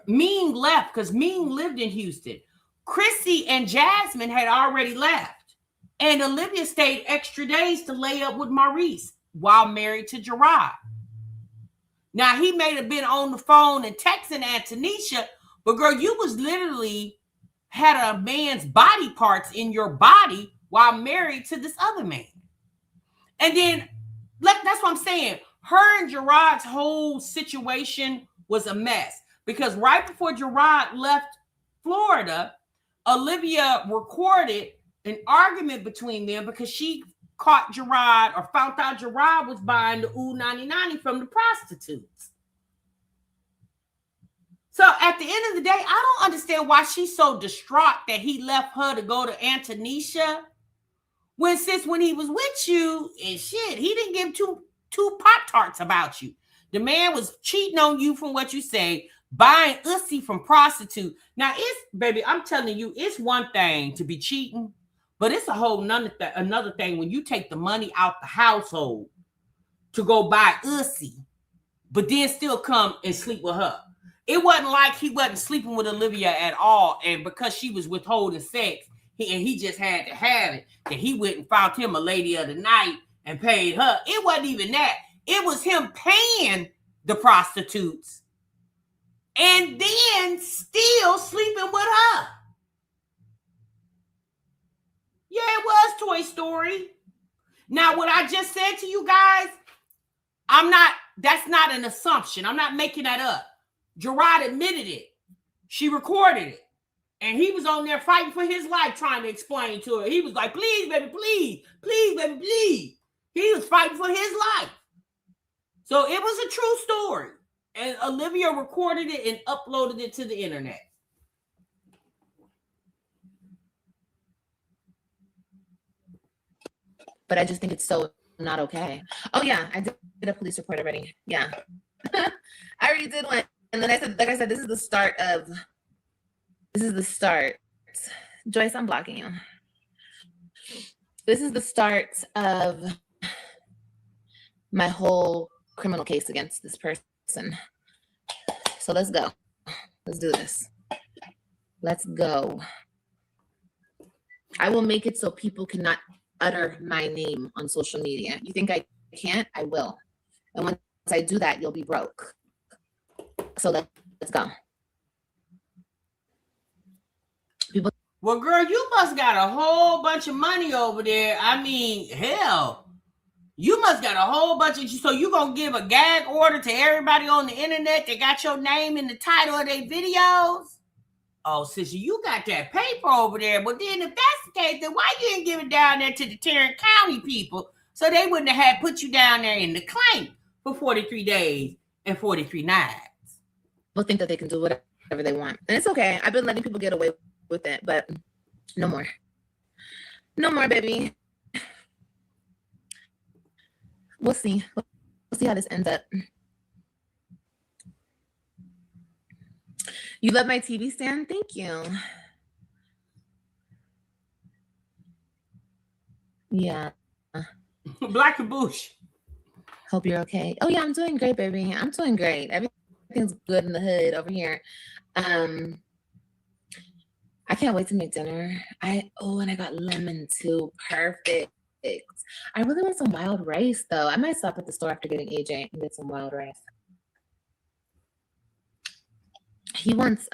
[SPEAKER 3] Ming left, because Ming lived in Houston. Chrissy and Jasmine had already left, and Olivia stayed extra days to lay up with Maurice while married to Gerard. Now, he may have been on the phone and texting Antonisha, but girl, you was literally had a man's body parts in your body while married to this other man. And then, that's what I'm saying. Her and Gerard's whole situation was a mess, because right before Gerard left Florida, Olivia recorded an argument between them because she caught Gerard, or found out Gerard was buying the Ooh-90-90 from the prostitutes. So at the end of the day, I don't understand why she's so distraught that he left her to go to Antonisha, when he was with you and shit, he didn't give two 2 Pop-Tarts about you. The man was cheating on you from what you say, buying ussy from prostitute. Now, it's, baby, I'm telling you, it's one thing to be cheating, but it's a whole another thing when you take the money out the household to go buy ussy, but then still come and sleep with her. It wasn't like he wasn't sleeping with Olivia at all, and because she was withholding sex, he just had to have it, that he went and found him a lady of the night and paid her. It wasn't even that. It was him paying the prostitutes and then still sleeping with her. Yeah, it was Toy Story. Now, what I just said to you guys, that's not an assumption. I'm not making that up. Gerard admitted it. She recorded it. And he was on there fighting for his life, trying to explain to her. He was like, please, baby, please. Please, baby, please. He was fighting for his life. So it was a true story. And Olivia recorded it and uploaded it to the internet.
[SPEAKER 5] But I just think it's so not okay. Oh, yeah, I did a police report already. Yeah. I already did one. And then I said, like I said, this is the start. Joyce, I'm blocking you. This is the start of my whole criminal case against this person. So let's go. Let's do this. Let's go. I will make it so people cannot utter my name on social media. You think I can't? I will. And once I do that, you'll be broke. So let's go. People.
[SPEAKER 3] Well, girl, you must got a whole bunch of money over there. I mean, hell, you must got a whole bunch of. So you gonna give a gag order to everybody on the internet that got your name in the title of their videos? Oh, sister, you got that paper over there. But then if that's the case, then why you didn't give it down there to the Tarrant County people so they wouldn't have had put you down there in the claim for 43 days and 43 nights?
[SPEAKER 5] People think that they can do whatever they want. And it's okay. I've been letting people get away with it, but no more. No more, baby. We'll see. We'll see how this ends up. You love my TV stand? Thank you. Yeah.
[SPEAKER 3] Black and Bush.
[SPEAKER 5] Hope you're okay. Oh, yeah, I'm doing great, baby. I'm doing great. Everything's good in the hood over here. I can't wait to make dinner. And I got lemon too. Perfect. I really want some wild rice, though. I might stop at the store after getting AJ and get some wild rice. He wants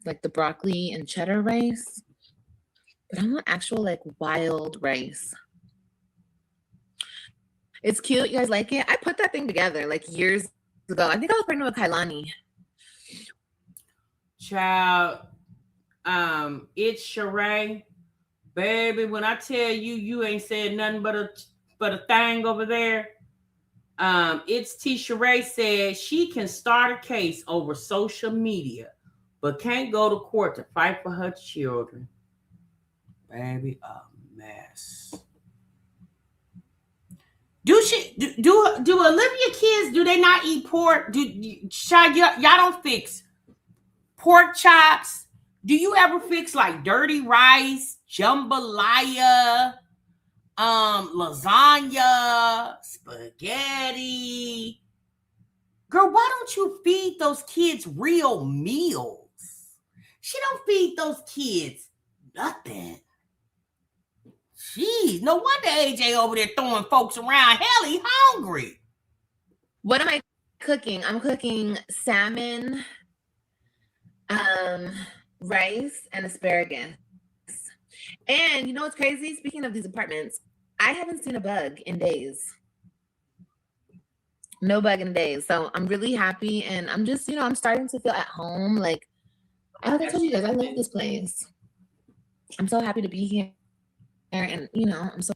[SPEAKER 5] like the broccoli and cheddar rice, but I want actual like wild rice. It's cute. You guys like it? I put that thing together like years ago. I think I was pregnant with Kailani.
[SPEAKER 3] Child, it's Sheree. Baby, when I tell you, you ain't said nothing but a thing over there. It's T. Sheree said she can start a case over social media, but can't go to court to fight for her children. Baby, a mess. Do Olivia kids, do they not eat pork? Y'all don't fix pork chops? Do you ever fix like dirty rice, jambalaya, lasagna, spaghetti? Girl, why don't you feed those kids real meals? She don't feed those kids nothing. Jeez, no wonder AJ over there throwing folks around. Hell, he hungry.
[SPEAKER 5] What am I cooking? I'm cooking salmon, rice, and asparagus. And you know what's crazy? Speaking of these apartments, I haven't seen a bug in days. No bug in days. So I'm really happy. And I'm just, I'm starting to feel at home. Like, I told you guys, I love this place. I'm so happy to be here. And, I'm so.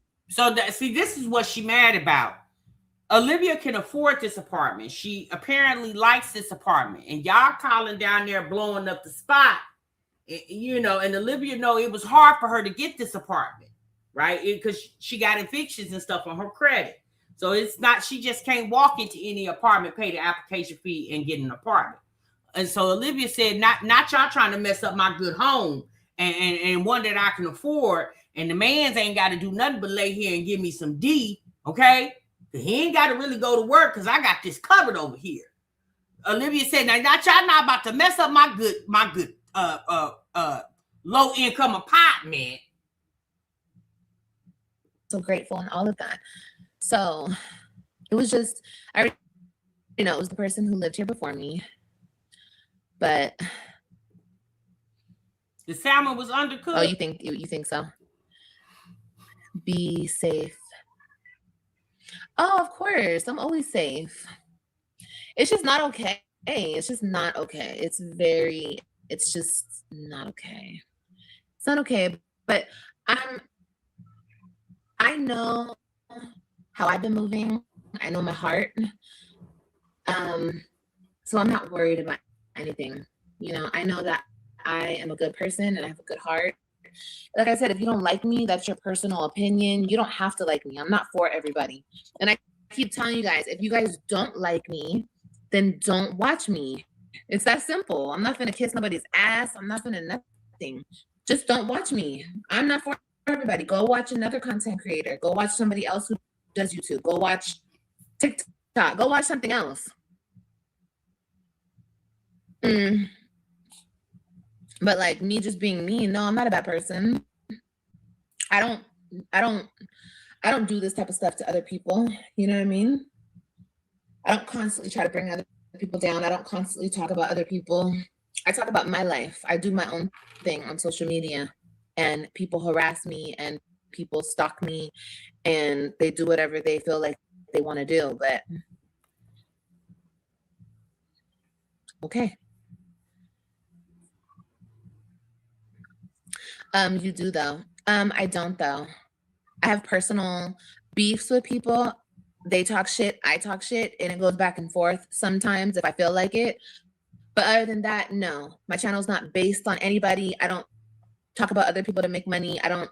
[SPEAKER 3] See, this is what she mad about. Olivia can afford this apartment. She apparently likes this apartment. And y'all calling down there blowing up the spot. And Olivia it was hard for her to get this apartment, right? Because she got evictions and stuff on her credit. So it's not, she just can't walk into any apartment, pay the application fee, and get an apartment. And so Olivia said, not y'all trying to mess up my good home and one that I can afford. And the man's ain't got to do nothing but lay here and give me some D, okay? He ain't got to really go to work because I got this covered over here. Olivia said, now not y'all not about to mess up my good low income apartment.
[SPEAKER 5] So grateful and all of that. So it was just, it was the person who lived here before me, but
[SPEAKER 3] the salmon was undercooked.
[SPEAKER 5] Oh, you think so? Be safe. Oh, of course. I'm always safe. It's just not okay. It's just not okay. It's just not okay. It's not okay. But I know how I've been moving. I know my heart. So I'm not worried about anything. I know that I am a good person and I have a good heart. Like I said, if you don't like me, that's your personal opinion. You don't have to like me. I'm not for everybody. And I keep telling you guys, if you guys don't like me, then don't watch me. It's that simple. I'm not going to kiss nobody's ass. I'm not going to nothing. Just don't watch me. I'm not for everybody. Go watch another content creator. Go watch somebody else who does YouTube. Go watch TikTok. Go watch something else. But like me just being me, no, I'm not a bad person. I don't do this type of stuff to other people. You know what I mean? I don't constantly try to bring other people down. I don't constantly talk about other people. I talk about my life. I do my own thing on social media, and people harass me and people stalk me and they do whatever they feel like they want to do. But okay. You do though. I don't though. I have personal beefs with people. They talk shit, I talk shit, and it goes back and forth sometimes if I feel like it. But other than that, no. My channel's not based on anybody. I don't talk about other people to make money. I don't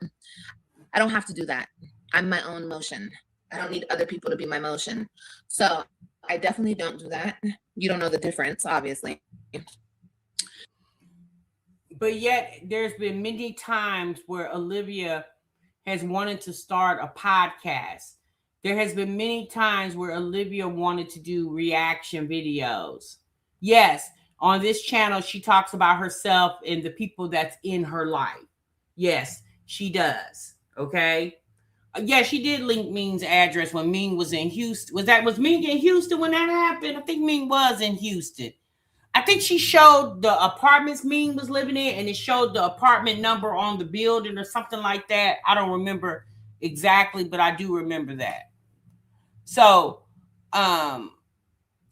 [SPEAKER 5] have to do that. I'm my own motion. I don't need other people to be my motion. So I definitely don't do that. You don't know the difference, obviously.
[SPEAKER 3] But yet there's been many times where Olivia has wanted to start a podcast. There has been many times where Olivia wanted to do reaction videos. Yes, on this channel, she talks about herself and the people that's in her life. Yes, she does. Okay. Yeah, she did link Ming's address when Ming was in Houston. Was Ming in Houston when that happened? I think Ming was in Houston. I think she showed the apartments Ming was living in, and it showed the apartment number on the building or something like that. I don't remember exactly, but I do remember that. So,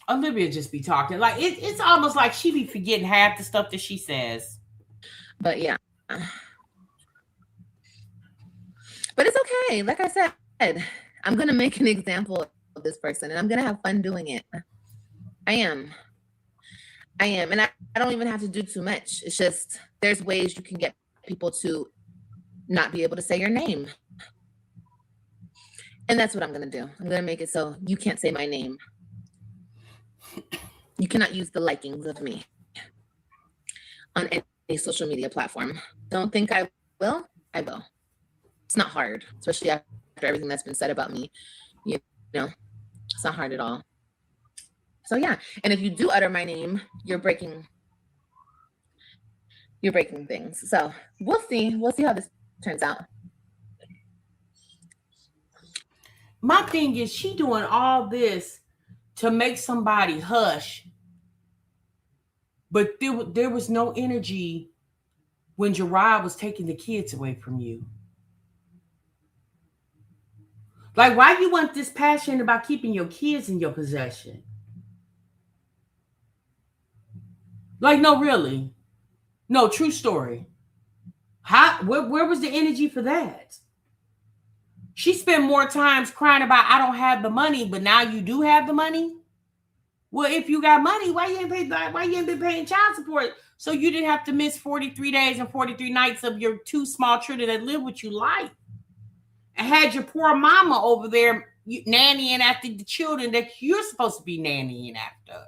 [SPEAKER 3] Olivia just be talking. Like, it's almost like she be forgetting half the stuff that she says.
[SPEAKER 5] But yeah. But it's okay. Like I said, I'm going to make an example of this person, and I'm going to have fun doing it. I am. And I don't even have to do too much. It's just there's ways you can get people to not be able to say your name. And that's what I'm going to do. I'm going to make it so you can't say my name. You cannot use the likings of me on any social media platform. Don't think I will. I will. It's not hard, especially after everything that's been said about me. You know, it's not hard at all. So yeah, and if you do utter my name, you're breaking things. So we'll see how this turns out.
[SPEAKER 3] My thing is, she doing all this to make somebody hush, but there was no energy when Gerard was taking the kids away from you. Like, why you want this passion about keeping your kids in your possession? Like, no, really. No, true story. Where was the energy for that? She spent more times crying about, I don't have the money, but now you do have the money. Well, if you got money, why you ain't been paying child support? So you didn't have to miss 43 days and 43 nights of your two small children that live with you life. And had your poor mama over there nannying after the children that you're supposed to be nannying after.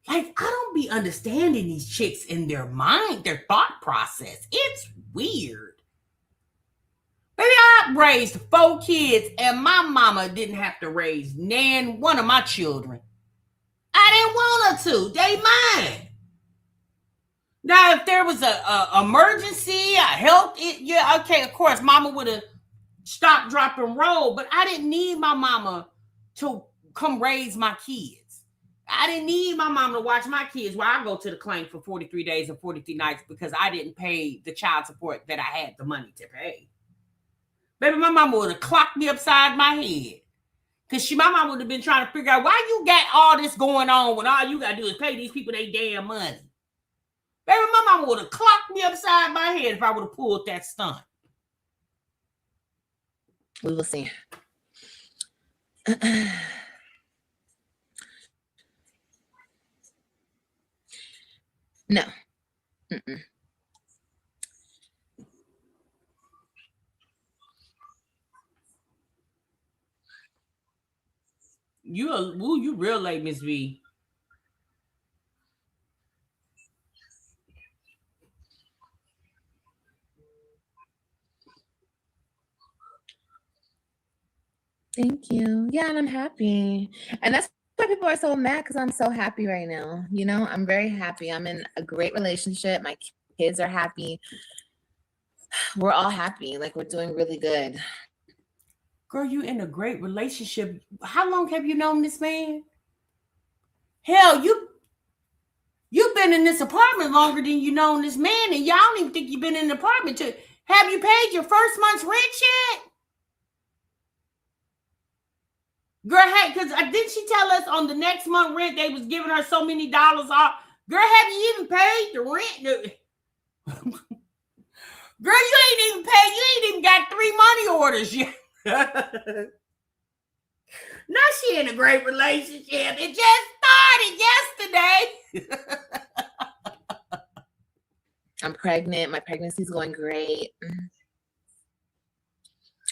[SPEAKER 3] Like, I don't be understanding these chicks in their mind, their thought process. It's weird. Baby, I raised 4 kids, and my mama didn't have to raise one of my children. I didn't want her to. They mine. Now, if there was a emergency, a health, yeah, okay, of course, mama would have stopped, drop, and roll, but I didn't need my mama to come raise my kids. I didn't need my mama to watch my kids while I go to the clinic for 43 days and 43 nights because I didn't pay the child support that I had the money to pay. Baby, my mama would have clocked me upside my head. Because my mama would have been trying to figure out why you got all this going on when all you got to do is pay these people their damn money. Baby, my mama would have clocked me upside my head if I would have pulled that stunt.
[SPEAKER 5] We will see. No. Mm-mm.
[SPEAKER 3] You real late, Miss V.
[SPEAKER 5] Thank you. Yeah, and I'm happy. And that's why people are so mad because I'm so happy right now. You know, I'm very happy. I'm in a great relationship. My kids are happy. We're all happy. Like, we're doing really good.
[SPEAKER 3] Girl, you in a great relationship. How long have you known this man? Hell, you've been in this apartment longer than you known this man, and y'all don't even think you've been in the apartment. Have you paid your first month's rent yet? Girl, hey, because didn't she tell us on the next month rent they was giving her so many dollars off? Girl, have you even paid the rent? Girl, you ain't even paid. You ain't even got 3 money orders yet. Now she in a great relationship. It just started yesterday.
[SPEAKER 5] I'm pregnant. My pregnancy's going great.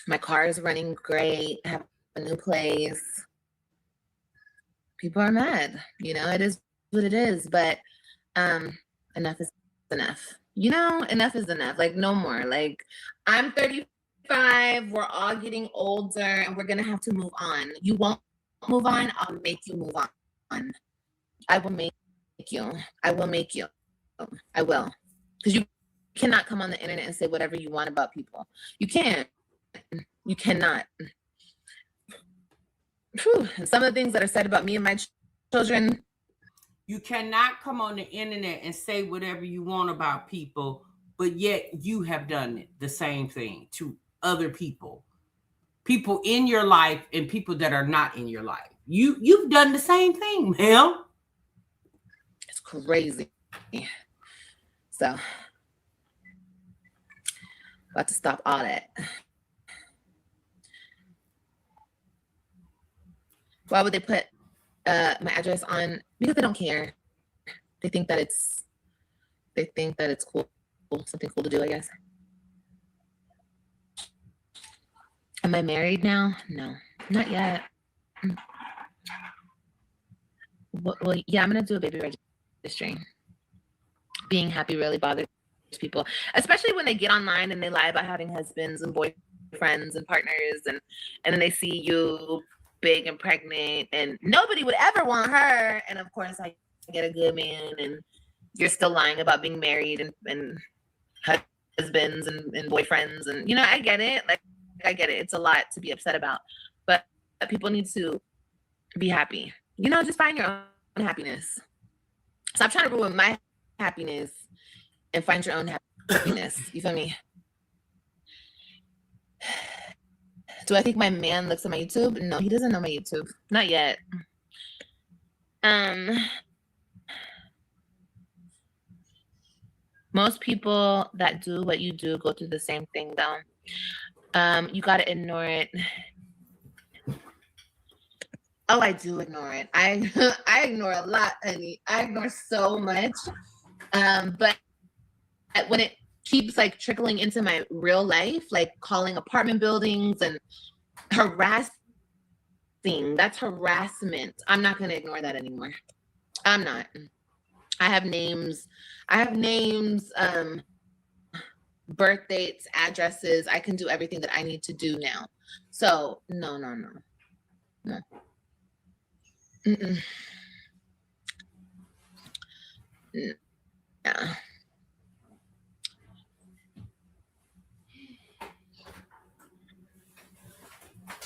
[SPEAKER 5] My car is running great. I have a new place. People are mad. You know, it is what it is. But enough is enough. You know, enough is enough. Like, no more. Like, I'm 35. We're all getting older, and we're gonna have to move on. You won't move on. I'll make you move on. I will make you. I will make you. I will. Because you cannot come on the internet and say whatever you want about people. You can't. You cannot. Whew. And some of the things that are said about me and my children.
[SPEAKER 3] You cannot come on the internet and say whatever you want about people, but yet you have done the same thing to other people. People in your life and people that are not in your life. You've done the same thing, man.
[SPEAKER 5] It's crazy. So, about to stop all that. Why would they put my address on? Because they don't care. They think that it's cool, something cool to do, I guess. Am I married now? No, not yet. Well, yeah, I'm gonna do a baby registry. Being happy really bothers people, especially when they get online and they lie about having husbands and boyfriends and partners, and then they see you big and pregnant, and nobody would ever want her. And of course, I get a good man, and you're still lying about being married and husbands and boyfriends, and you know, I get it. Like, I get it. It's a lot to be upset about, but people need to be happy. You know, just find your own happiness. Stop trying to ruin my happiness and find your own happiness. You feel me? Do I think my man looks at my YouTube? No, he doesn't know my YouTube. Not yet. Most people that do what you do go through the same thing, though. You got to ignore it. Oh, I do ignore it. I ignore a lot, honey. I ignore so much. But when it keeps like trickling into my real life, like calling apartment buildings and Harassing. That's harassment. I'm not going to ignore that anymore. I'm not. I have names, birth dates, addresses. I can do everything that I need to do now. So no. Mm-mm. Yeah.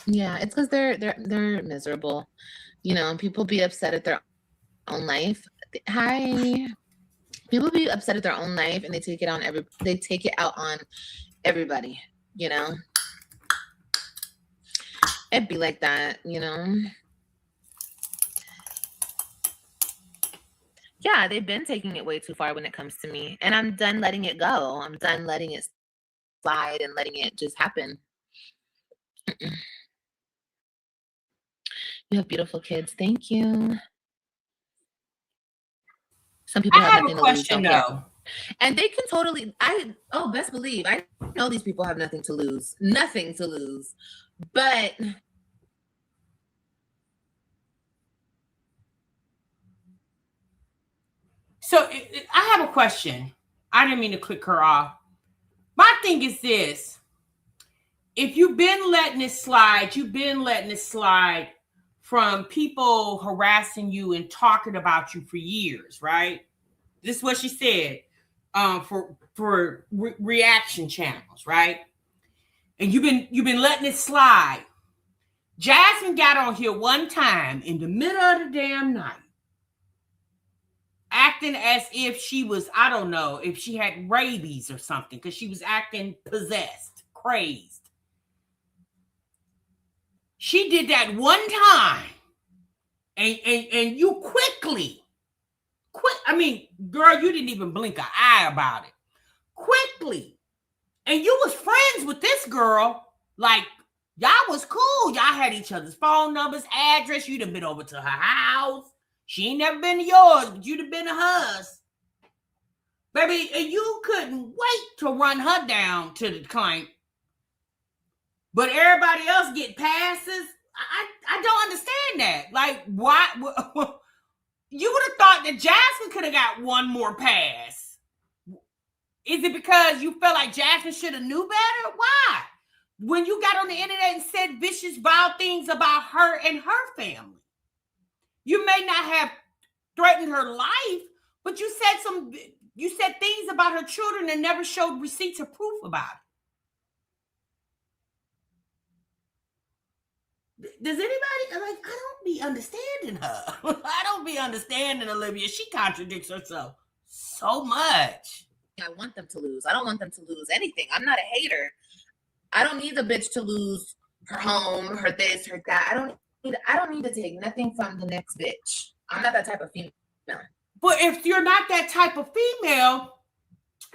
[SPEAKER 5] Yeah, it's because they're miserable. You know, people be upset at their own life. Hi. People be upset at their own life and they take it out on everybody, you know. It'd be like that, you know. Yeah, they've been taking it way too far when it comes to me. And I'm done letting it go. I'm done letting it slide and letting it just happen. You have beautiful kids. Thank you. Some people
[SPEAKER 3] I have a question though.
[SPEAKER 5] And they can totally, best believe, I know these people have nothing to lose. Nothing to lose. But
[SPEAKER 3] so I have a question. I didn't mean to click her off. My thing is this. If you've been letting it slide, from people harassing you and talking about you for years, right? This is what she said for reaction channels, right? And you've been letting it slide. Jasmine got on here one time in the middle of the damn night, acting as if she was, I don't know, if she had rabies or something, because she was acting possessed, crazed. She did that one time, and you I mean, girl, you didn't even blink an eye about it. Quickly. And you was friends with this girl. Like, y'all was cool. Y'all had each other's phone numbers, address. You'd have been over to her house. She ain't never been to yours, but you'd have been to hers. Baby, and you couldn't wait to run her down to the client. But everybody else get passes. I don't understand that. Like, why? You would have thought that Jasmine could have got one more pass. Is it because you felt like Jasmine should have knew better? Why? When you got on the internet and said vicious, vile things about her and her family. You may not have threatened her life, but you said things about her children and never showed receipts or proof about it. Does anybody, like, I don't be understanding her. I don't be understanding Olivia. She contradicts herself so much.
[SPEAKER 5] I want them to lose. I don't want them to lose anything. I'm not a hater. I don't need the bitch to lose her home, her this, her that. I don't need to take nothing from the next bitch. I'm not that type of female.
[SPEAKER 3] But if you're not that type of female,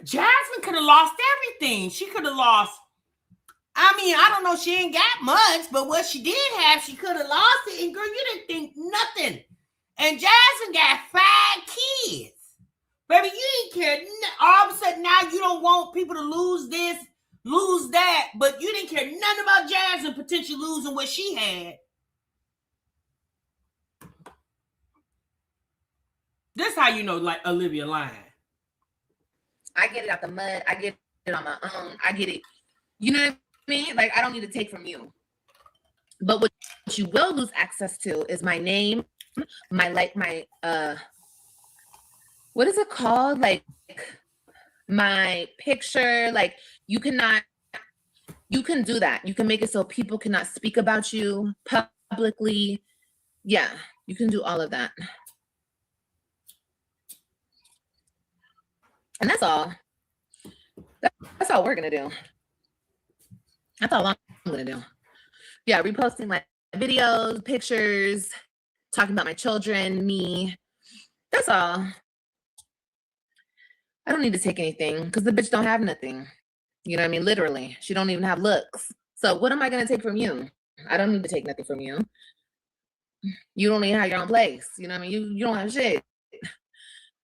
[SPEAKER 3] Jasmine could have lost everything. She could have lost, I mean, I don't know, she ain't got much, but what she did have, she could have lost it. And girl, you didn't think nothing. And Jasmine got 5 kids. Baby, you didn't care. All of a sudden now you don't want people to lose this, lose that, but you didn't care nothing about Jasmine potentially losing what she had. This how you know, like, Olivia lying.
[SPEAKER 5] I get it out the mud. I get it on my own. I get it. You know what I mean? Like, I don't need to take from you. But what you will lose access to is my name, my what is it called? Like, my picture. Like, you can do that. You can make it so people cannot speak about you publicly. Yeah, you can do all of that. And that's all. That's all we're going to do. That's all I'm going to do. Yeah, reposting my videos, pictures, talking about my children, me. That's all. I don't need to take anything because the bitch don't have nothing. You know what I mean? Literally. She don't even have looks. So what am I going to take from you? I don't need to take nothing from you. You don't even have your own place. You know what I mean? You don't have shit.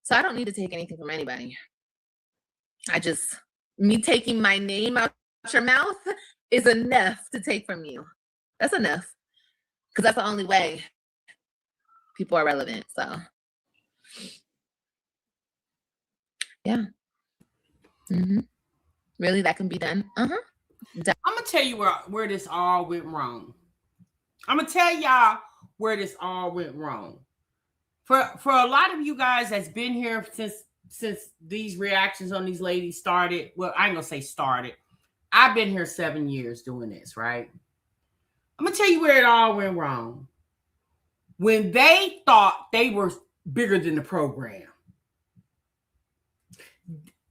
[SPEAKER 5] So I don't need to take anything from anybody. Me taking my name out your mouth is enough to take from you. That's enough. Because that's the only way people are relevant. So, yeah. Really, that can be done.
[SPEAKER 3] I'm gonna tell you where this all went wrong. I'm gonna tell y'all where this all went wrong. For a lot of you guys that's been here since these reactions on these ladies started. Well, I ain't gonna say started. I've been here 7 years doing this, right? I'm gonna tell you where it all went wrong. When they thought they were bigger than the program.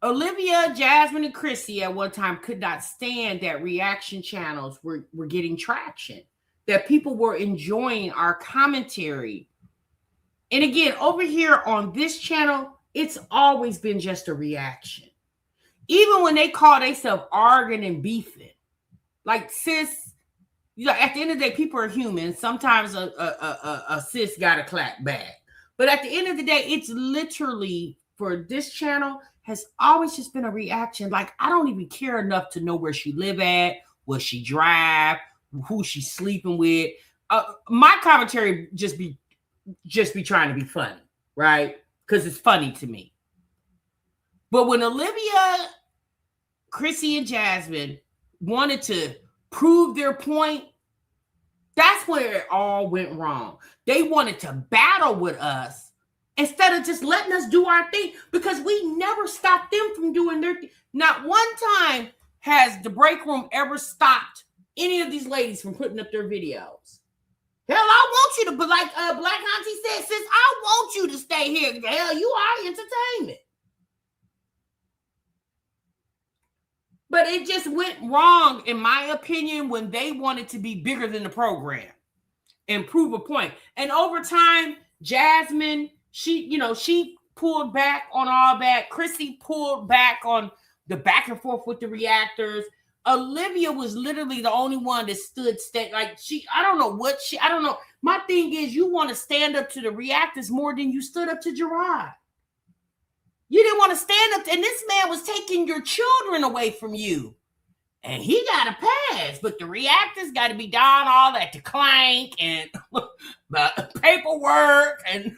[SPEAKER 3] Olivia, Jasmine, and Chrissy at one time could not stand that reaction channels were getting traction, that people were enjoying our commentary. And again, over here on this channel, it's always been just a reaction. Even when they call themselves arguing and beefing, like sis, you know, at the end of the day, people are human. Sometimes a sis got to clap back. But at the end of the day, it's literally, for this channel, has always just been a reaction. Like, I don't even care enough to know where she live at, what she drive, who she's sleeping with. My commentary just be trying to be funny, right? Because it's funny to me. But when Olivia, Chrissy, and Jasmine wanted to prove their point, that's where it all went wrong. They wanted to battle with us instead of just letting us do our thing, because we never stopped them from doing their thing. Not one time has the break room ever stopped any of these ladies from putting up their videos. Hell, I want you to, but like Black Auntie said, sis, I want you to stay here. Hell, you are entertainment. But it just went wrong, in my opinion, when they wanted to be bigger than the program and prove a point. And over time, Jasmine, she pulled back on all that. Chrissy pulled back on the back and forth with the reactors. Olivia was literally the only one that stood like I don't know. My thing is, you want to stand up to the reactors more than you stood up to Gerard. You didn't want to stand up, and this man was taking your children away from you. And he got a pass, but the reactors got to be down all that, the clank and the paperwork. And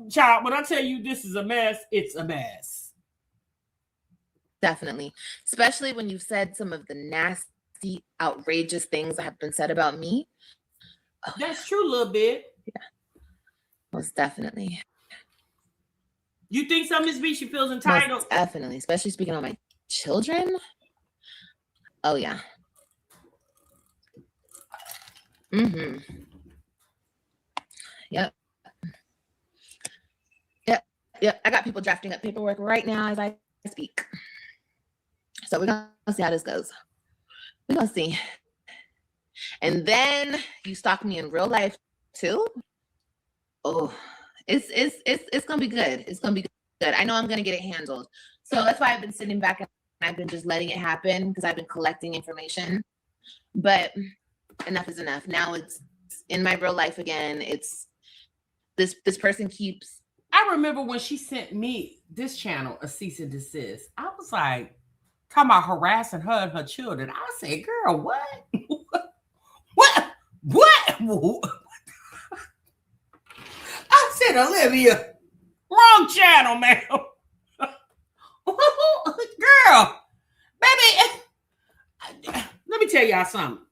[SPEAKER 3] child, when I tell you this is a mess, it's a mess.
[SPEAKER 5] Definitely. Especially when you've said some of the nasty, outrageous things that have been said about me.
[SPEAKER 3] Oh, that's true a little bit.
[SPEAKER 5] Yeah. Most definitely.
[SPEAKER 3] You think some of this bitch, she feels entitled?
[SPEAKER 5] Most definitely. Especially speaking on my children. Oh, yeah. Yep. I got people drafting up paperwork right now as I speak. So we're going to see how this goes. We're going to see. And then you stalk me in real life too. Oh, it's going to be good. It's going to be good. I know I'm going to get it handled. So that's why I've been sitting back and I've been just letting it happen, because I've been collecting information. But enough is enough. Now it's in my real life again. It's this person keeps.
[SPEAKER 3] I remember when she sent me, this channel, a cease and desist. I was like, talking about harassing her and her children. I said, girl, what? What? I said, Olivia, wrong channel, man. Girl, baby, let me tell y'all something.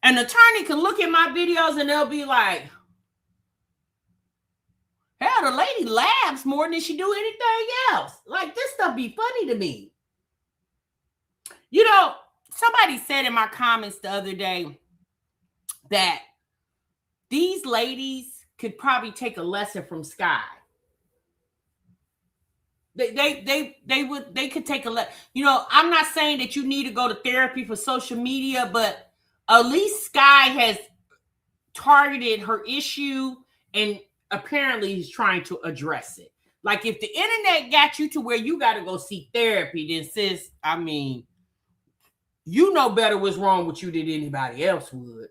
[SPEAKER 3] An attorney can look at my videos and they'll be like, hell, the lady laughs more than she do anything else. Like, this stuff be funny to me. You know, somebody said in my comments the other day that these ladies could probably take a lesson from Sky. They could take a lesson. You know, I'm not saying that you need to go to therapy for social media, but at least Sky has targeted her issue and apparently he's trying to address it. Like, if the internet got you to where you got to go seek therapy, then sis, I mean, you know better what's wrong with you than anybody else would.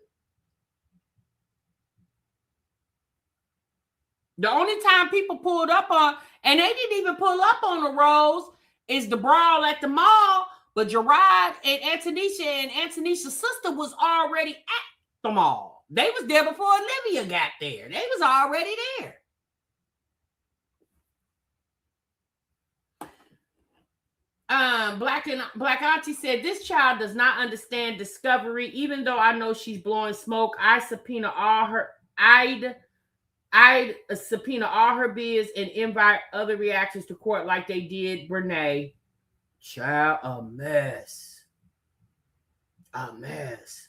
[SPEAKER 3] The only time people pulled up on, and they didn't even pull up on the Rose, is the brawl at the mall. But Gerard and Antonisha's sister was already at the mall. They was there before Olivia got there. They was already there. Black Auntie said, this child does not understand discovery. Even though I know she's blowing smoke, I'd subpoena all her biz and invite other reactors to court like they did Brene. Child, a mess. A mess.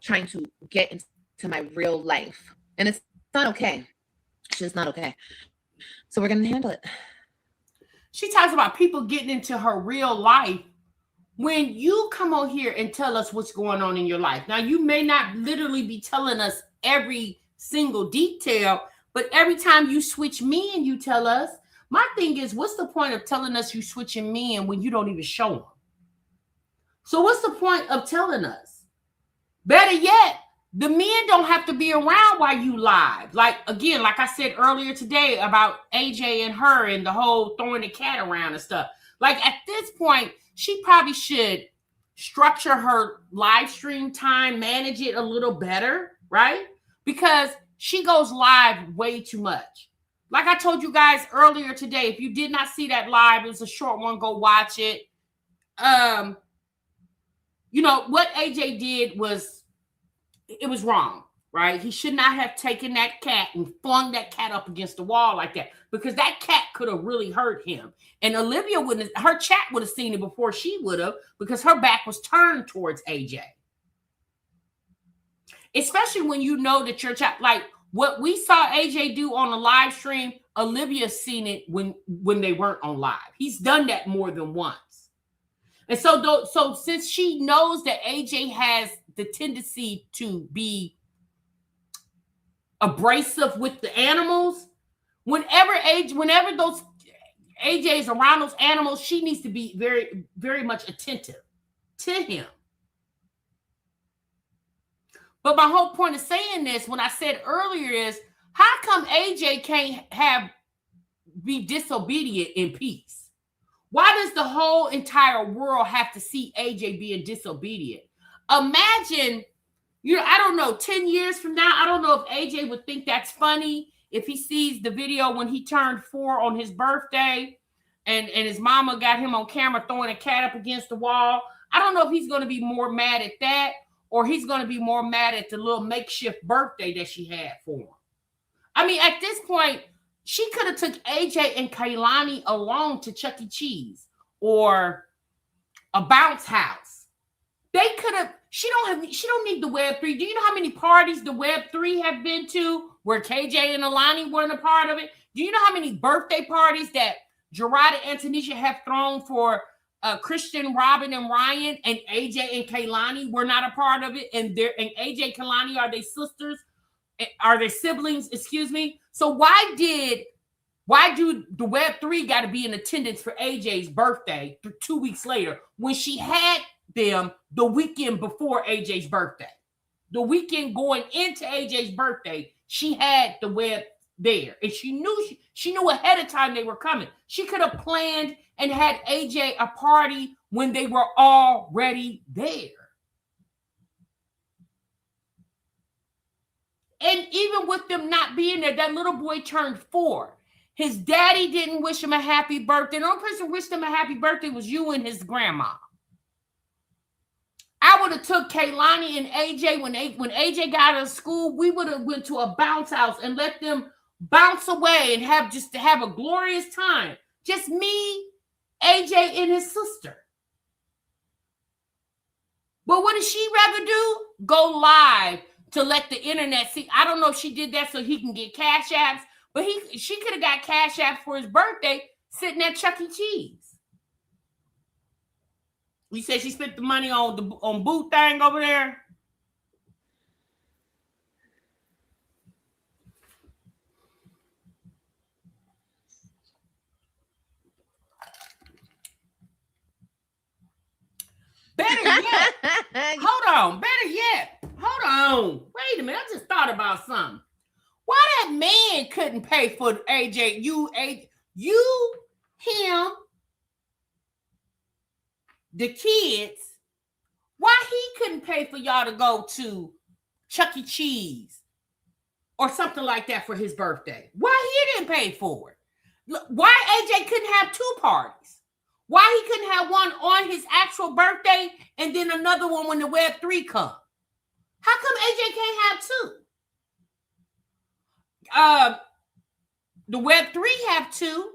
[SPEAKER 5] Trying to get into my real life. And it's not okay. It's just not okay. So we're going to handle it.
[SPEAKER 3] She talks about people getting into her real life when you come on here and tell us what's going on in your life. Now, you may not literally be telling us every single detail, but every time you switch me and you tell us, my thing is, what's the point of telling us you switching men when you don't even show them? So what's the point of telling us? Better yet, the men don't have to be around while you live. Like, again, like I said earlier today about AJ and her and the whole throwing the cat around and stuff. Like, at this point, she probably should structure her live stream time, manage it a little better, right? Because she goes live way too much. Like I told you guys earlier today, if you did not see that live, it was a short one, go watch it. You know, what AJ did was, it was wrong, right? He should not have taken that cat and flung that cat up against the wall like that, because that cat could have really hurt him. And Olivia wouldn't, her chat would have seen it before she would have, because her back was turned towards AJ. Especially when you know that your chat, like what we saw AJ do on the live stream, Olivia's seen it when they weren't on live. He's done that more than once. And so since she knows that AJ has the tendency to be abrasive with the animals, whenever those AJ's around those animals, she needs to be very, very much attentive to him. But my whole point of saying this, when I said earlier, is how come AJ can't be disobedient in peace? Why does the whole entire world have to see AJ being disobedient? Imagine, I don't know, 10 years from now, I don't know if AJ would think that's funny if he sees the video when he turned 4 on his birthday and his mama got him on camera throwing a cat up against the wall. I don't know if he's going to be more mad at that, or he's going to be more mad at the little makeshift birthday that she had for him. I mean, at this point, she could have took AJ and Kaylani along to Chuck E. Cheese or a bounce house. They could have, she don't need the Web3. Do you know how many parties the Web3 have been to where KJ and Alani weren't a part of it? Do you know how many birthday parties that Gerard and Antonisha have thrown for Christian, Robin, and Ryan, and AJ and Kaylani were not a part of it? And AJ and Kaylani, are they sisters? Are they siblings? Excuse me. So why do the Web3 got to be in attendance for AJ's birthday 2 weeks later when she had them the weekend before AJ's birthday? The weekend going into AJ's birthday, she had the Web there, and she knew ahead of time they were coming. She could have planned and had AJ a party when they were already there. And even with them not being there, that little boy turned 4. His daddy didn't wish him a happy birthday. The only person who wished him a happy birthday was you and his grandma. I would have took Kaylani and AJ when AJ got out of school. We would have went to a bounce house and let them bounce away and have a glorious time. Just me, AJ, and his sister. But what does she rather do? Go live to let the internet see. I don't know if she did that so he can get cash apps, but she could have got cash apps for his birthday sitting at Chuck E. Cheese. You said she spent the money on boot thing over there? Better yet, hold on. Better yet, hold on. Wait a minute. I just thought about something. Why that man couldn't pay for AJ, you, him, the kids, why he couldn't pay for y'all to go to Chuck E. Cheese or something like that for his birthday? Why he didn't pay for it? Why AJ couldn't have two parties? Why he couldn't have one on his actual birthday and then another one when the Web3 come? How come AJ can't have two? The Web3 have two.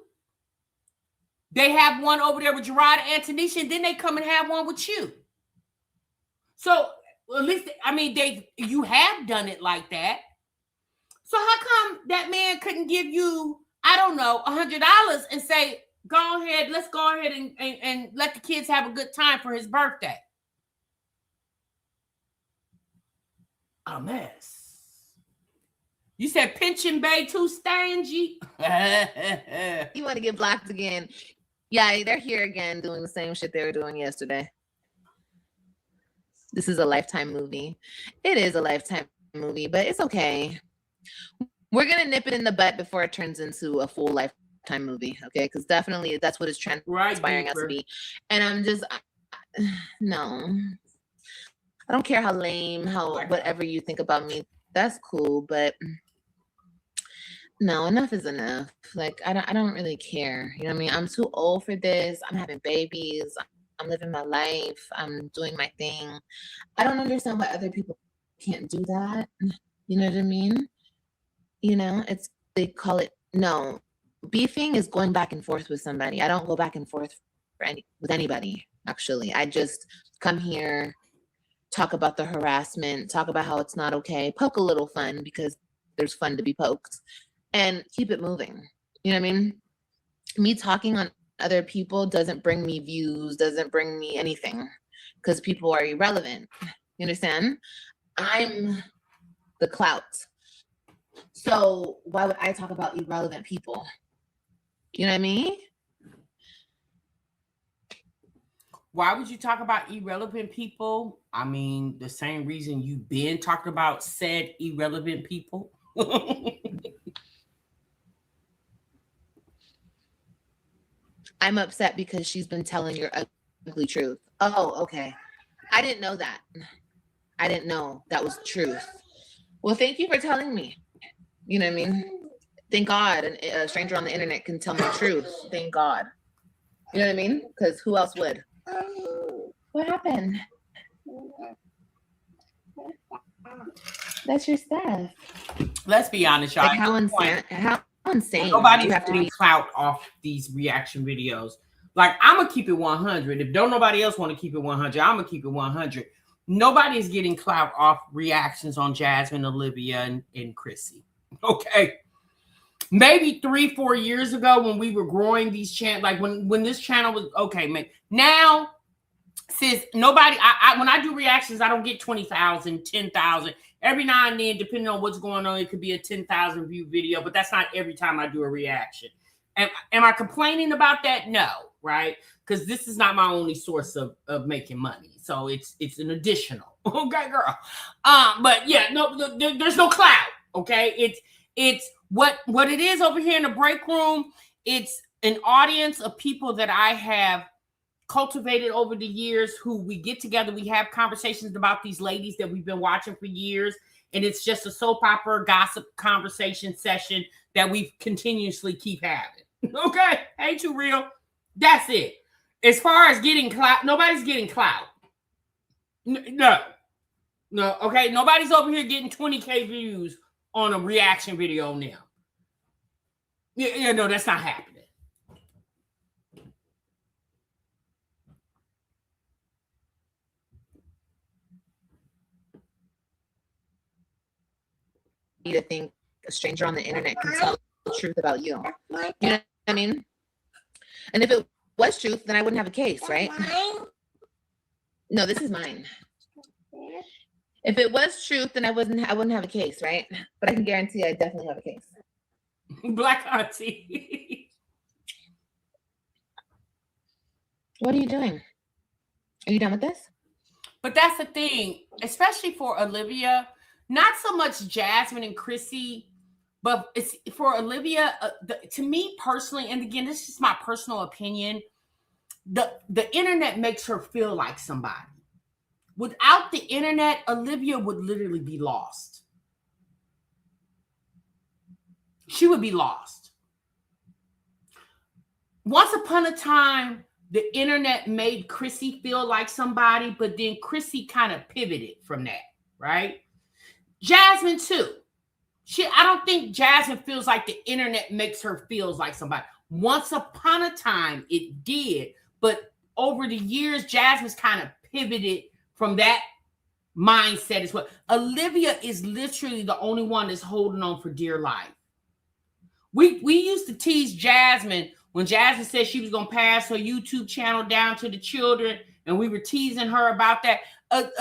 [SPEAKER 3] They have one over there with Gerard and Antonisha, and then they come and have one with you. So at least, I mean, you have done it like that. So how come that man couldn't give you, I don't know, $100 and say, go ahead, let's go ahead and let the kids have a good time for his birthday? A mess. You said Pension Bay too stingy?
[SPEAKER 5] You want to get blocked again? Yeah, they're here again doing the same shit they were doing yesterday. This is a Lifetime movie. It is a Lifetime movie, but it's okay. We're going to nip it in the butt before it turns into a full Lifetime movie, okay? Because definitely that's what it's transpiring out to be. And I'm just, no. I don't care how lame, whatever you think about me. That's cool, but no, enough is enough. Like, I don't really care. You know what I mean? I'm too old for this. I'm having babies. I'm living my life. I'm doing my thing. I don't understand why other people can't do that. You know what I mean? You know, they call it, no, beefing is going back and forth with somebody. I don't go back and forth with anybody, actually. I just come here, talk about the harassment, talk about how it's not okay, poke a little fun because there's fun to be poked, and keep it moving. You know what I mean? Me talking on other people doesn't bring me views, doesn't bring me anything, because people are irrelevant. You understand? I'm the clout. So why would I talk about irrelevant people? You know what I mean?
[SPEAKER 3] Why would you talk about irrelevant people? I mean, the same reason you've been talking about said irrelevant people.
[SPEAKER 5] I'm upset because she's been telling your ugly truth. Oh, okay. I didn't know that. I didn't know that was the truth. Well, thank you for telling me. You know what I mean? Thank God a stranger on the internet can tell me the truth. Thank God. You know what I mean? Because who else would? What happened? That's your stuff.
[SPEAKER 3] Let's be honest, y'all.
[SPEAKER 5] Like how insane.
[SPEAKER 3] Nobody's getting clout off these reaction videos. Like, I'm going to keep it 100. If don't nobody else want to keep it 100, I'm going to keep it 100. Nobody's getting clout off reactions on Jasmine, Olivia, and Chrissy. Okay. Maybe 3-4 years ago when we were growing these channels, like when this channel was, okay, man. Now, since nobody, when I do reactions, I don't get 20,000, 10,000. Every now and then, depending on what's going on, it could be a 10,000 view video, but that's not every time I do a reaction. Am I complaining about that? No, right? Because this is not my only source of making money. So it's an additional. Okay, girl. But yeah, no, there's no clout. Okay, it's what it is over here in the break room. It's an audience of people that I have cultivated over the years, who we get together, we have conversations about these ladies that we've been watching for years, and it's just a soap opera gossip conversation session that we continuously keep having. Okay, ain't too real. That's it. As far as getting clout, nobody's getting clout. No. Okay, nobody's over here getting 20K views on a reaction video now. Yeah, no, that's not happening.
[SPEAKER 5] To think a stranger on the internet can tell the truth about you. You know what I mean? And if it was truth, then I wouldn't have a case, right? No, this is mine. If it was truth, then I wouldn't have a case, right? But I can guarantee I definitely have a case.
[SPEAKER 3] Black auntie.
[SPEAKER 5] What are you doing? Are you done with this?
[SPEAKER 3] But that's the thing, especially for Olivia. Not so much Jasmine and Chrissy But it's for Olivia, to me personally, and again, this is my personal opinion, the internet makes her feel like somebody. Without the internet, Olivia would literally be lost. She would be lost. Once upon a time, the internet made Chrissy feel like somebody, but then Chrissy kind of pivoted from that, right? Jasmine too. I don't think Jasmine feels like the internet makes her feel like somebody. Once upon a time, it did, but over the years, Jasmine's kind of pivoted from that mindset as well. Olivia is literally the only one that's holding on for dear life. We used to tease Jasmine when Jasmine said she was going to pass her YouTube channel down to the children, and we were teasing her about that.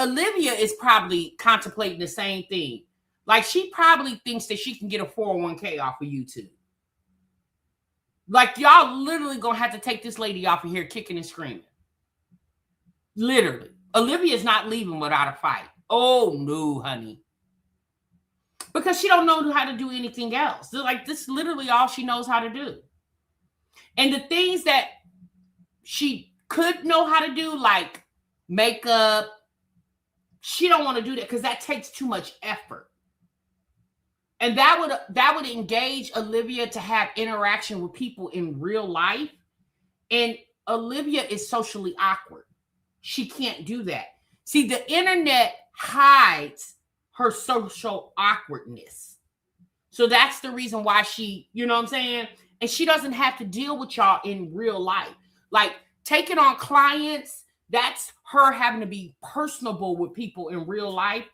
[SPEAKER 3] Olivia is probably contemplating the same thing. Like, she probably thinks that she can get a 401k off of YouTube. Like, y'all literally going to have to take this lady off of here kicking and screaming. Literally. Olivia's not leaving without a fight. Oh, no, honey. Because she don't know how to do anything else. Like, this is literally all she knows how to do. And the things that she could know how to do, like makeup, she don't want to do that because that takes too much effort. And that would engage Olivia to have interaction with people in real life. And Olivia is socially awkward. She can't do that. See, the internet hides her social awkwardness. So that's the reason why she, you know what I'm saying? And she doesn't have to deal with y'all in real life. Like, taking on clients, that's her having to be personable with people in real life.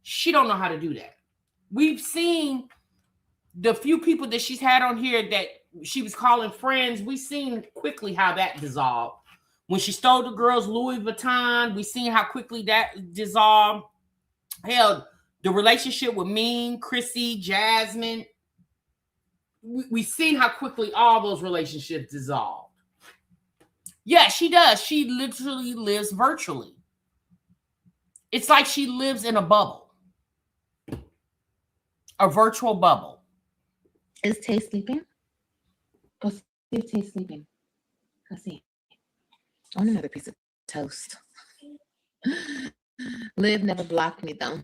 [SPEAKER 3] She don't know how to do that. We've seen the few people that she's had on here that she was calling friends. We've seen quickly how that dissolved. When she stole the girls' Louis Vuitton, we've seen how quickly that dissolved. Hell, the relationship with Mean, Chrissy, Jasmine, we've seen how quickly all those relationships dissolved. Yeah, she does. She literally lives virtually. It's like she lives in a bubble. A virtual bubble.
[SPEAKER 5] Is Tay sleeping? Go see if Tay's sleeping. Go see. I want another piece of toast. Liv never blocked me though.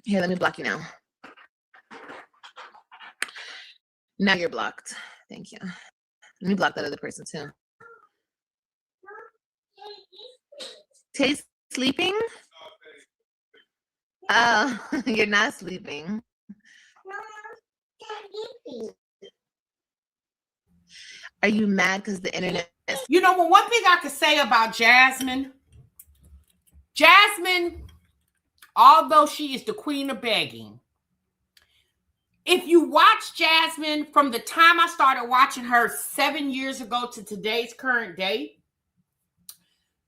[SPEAKER 5] Here, let me block you now. Now you're blocked. Thank you. Let me block that other person too. Tay's sleeping? Oh, you're not sleeping. Are you mad because the internet is...
[SPEAKER 3] You know, one thing I could say about Jasmine, although she is the queen of begging, if you watch Jasmine from the time I started watching her 7 years ago to today's current day,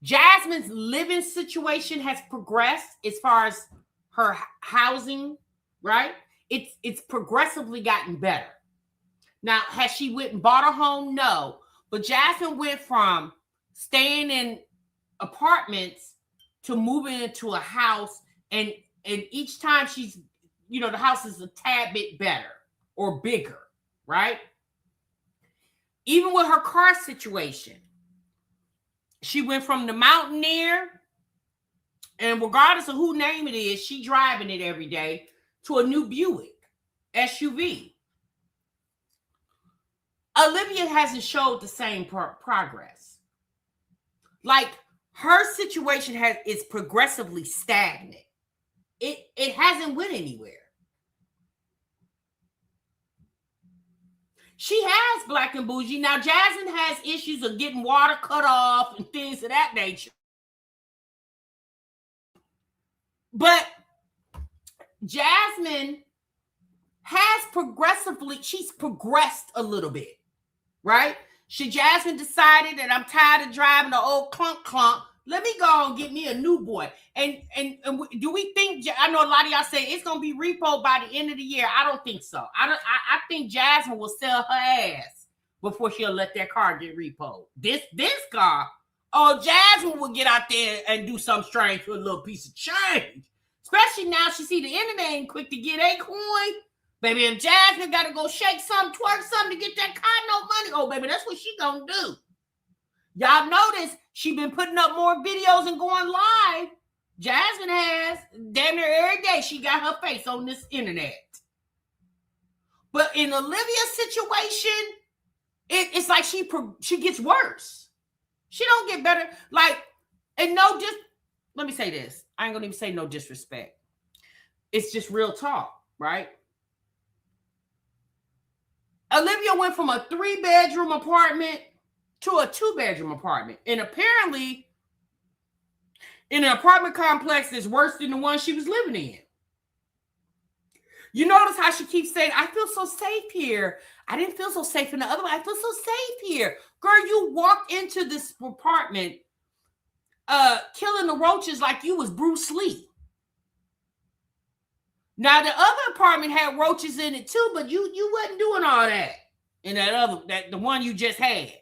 [SPEAKER 3] Jasmine's living situation has progressed as far as her housing, right? It's progressively gotten better. Now, has she went and bought a home? No. But Jasmine went from staying in apartments to moving into a house. And each time she's, you know, the house is a tad bit better or bigger, right? Even with her car situation, she went from the Mountaineer, and regardless of who name it is, she driving it every day, to a new Buick SUV. Olivia hasn't showed the same progress. Like, her situation is progressively stagnant. It hasn't went anywhere. She has Black and Bougie. Now, Jasmine has issues of getting water cut off and things of that nature. But Jasmine has she's progressed a little bit, right? Jasmine decided that I'm tired of driving the old clunk. Let me go and get me a new boy. And do we think, I know a lot of y'all say it's going to be repoed by the end of the year. I don't think so. I think Jasmine will sell her ass before she'll let that car get repoed. This car, Jasmine will get out there and do something strange for a little piece of change. Especially now she see the internet ain't quick to get a coin. Baby, if Jasmine got to go shake something, twerk something to get that condo money, oh, baby, that's what she gonna do. Y'all notice she been putting up more videos and going live. Jasmine has. Damn near every day she got her face on this internet. But in Olivia's situation, it's like she gets worse. She don't get better. Like, and let me say this. I ain't gonna even say no disrespect. It's just real talk, right? Olivia went from a 3-bedroom apartment to a 2-bedroom apartment. And apparently, in an apartment complex that's worse than the one she was living in. You notice how she keeps saying, I feel so safe here. I didn't feel so safe in the other one. I feel so safe here. Girl, you walked into this apartment killing the roaches like you was Bruce Lee. Now, the other apartment had roaches in it too, but you wasn't doing all that in the one you just had.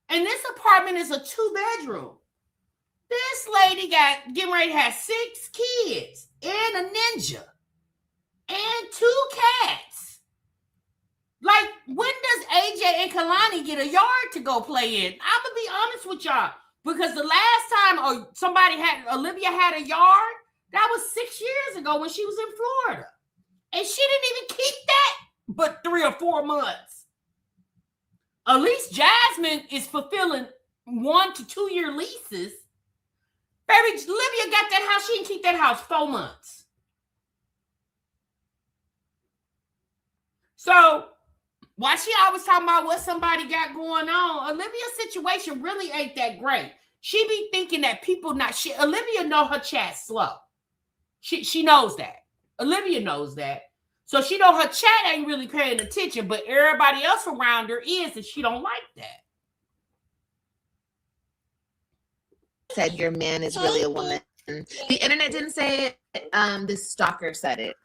[SPEAKER 3] And this apartment is a 2-bedroom. This lady getting ready to have 6 kids and a ninja and 2 cats. Like, when does AJ and Kalani get a yard to go play in? I'm gonna be honest with y'all, because the last time Olivia had a yard, that was 6 years ago when she was in Florida. And she didn't even keep that but 3 or 4 months. At least Jasmine is fulfilling 1 to 2 year leases. Baby, Olivia got that house. She didn't keep that house 4 months. So, why she always talking about what somebody got going on, Olivia's situation really ain't that great. She be thinking that people Olivia know her chat slow. She knows that. Olivia knows that. So she know her chat ain't really paying attention, but everybody else around her is, and she don't like that.
[SPEAKER 5] Said your man is really a woman. The internet didn't say it. This stalker said it.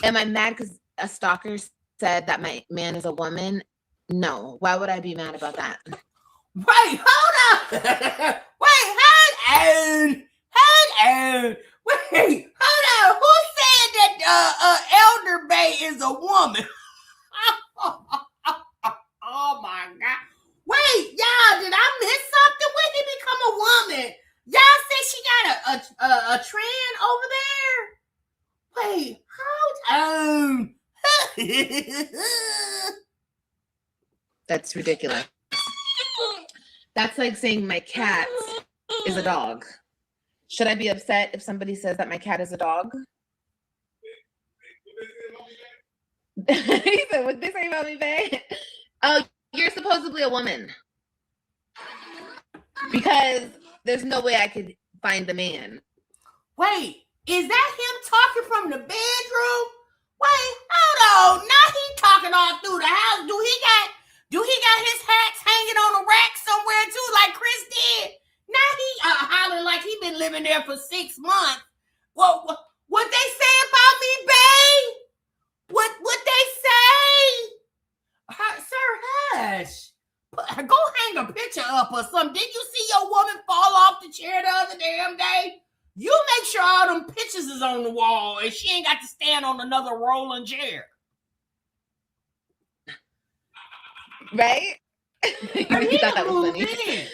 [SPEAKER 5] Am I mad because a stalker said that my man is a woman? No. Why would I be mad about that?
[SPEAKER 3] Wait, hold on. Wait, hold on. Wait, hold on. Who said that Elder Bay is a woman? Oh my God. Wait, y'all, did I miss something? When did he become a woman? Y'all say she got a trend over there? Wait, hold on.
[SPEAKER 5] That's ridiculous. That's like saying my cat is a dog. Should I be upset if somebody says that my cat is a dog? He said, what they say about me, babe? Oh, you're supposedly a woman. Because there's no way I could find the man.
[SPEAKER 3] Wait, is that him talking from the bedroom? Wait, hold on. Now he talking all through the house. Do he got his hats hanging on a rack somewhere too, like Chris did? Now he hollering like he been living there for 6 months. What they say about me, babe? What they say? Sir, hush. Go hang a picture up or something. Did you see your woman fall off the chair the other damn day? You make sure all them pictures is on the wall and she ain't got to stand on another rolling chair.
[SPEAKER 5] Right? You thought that was funny.
[SPEAKER 3] Yeah,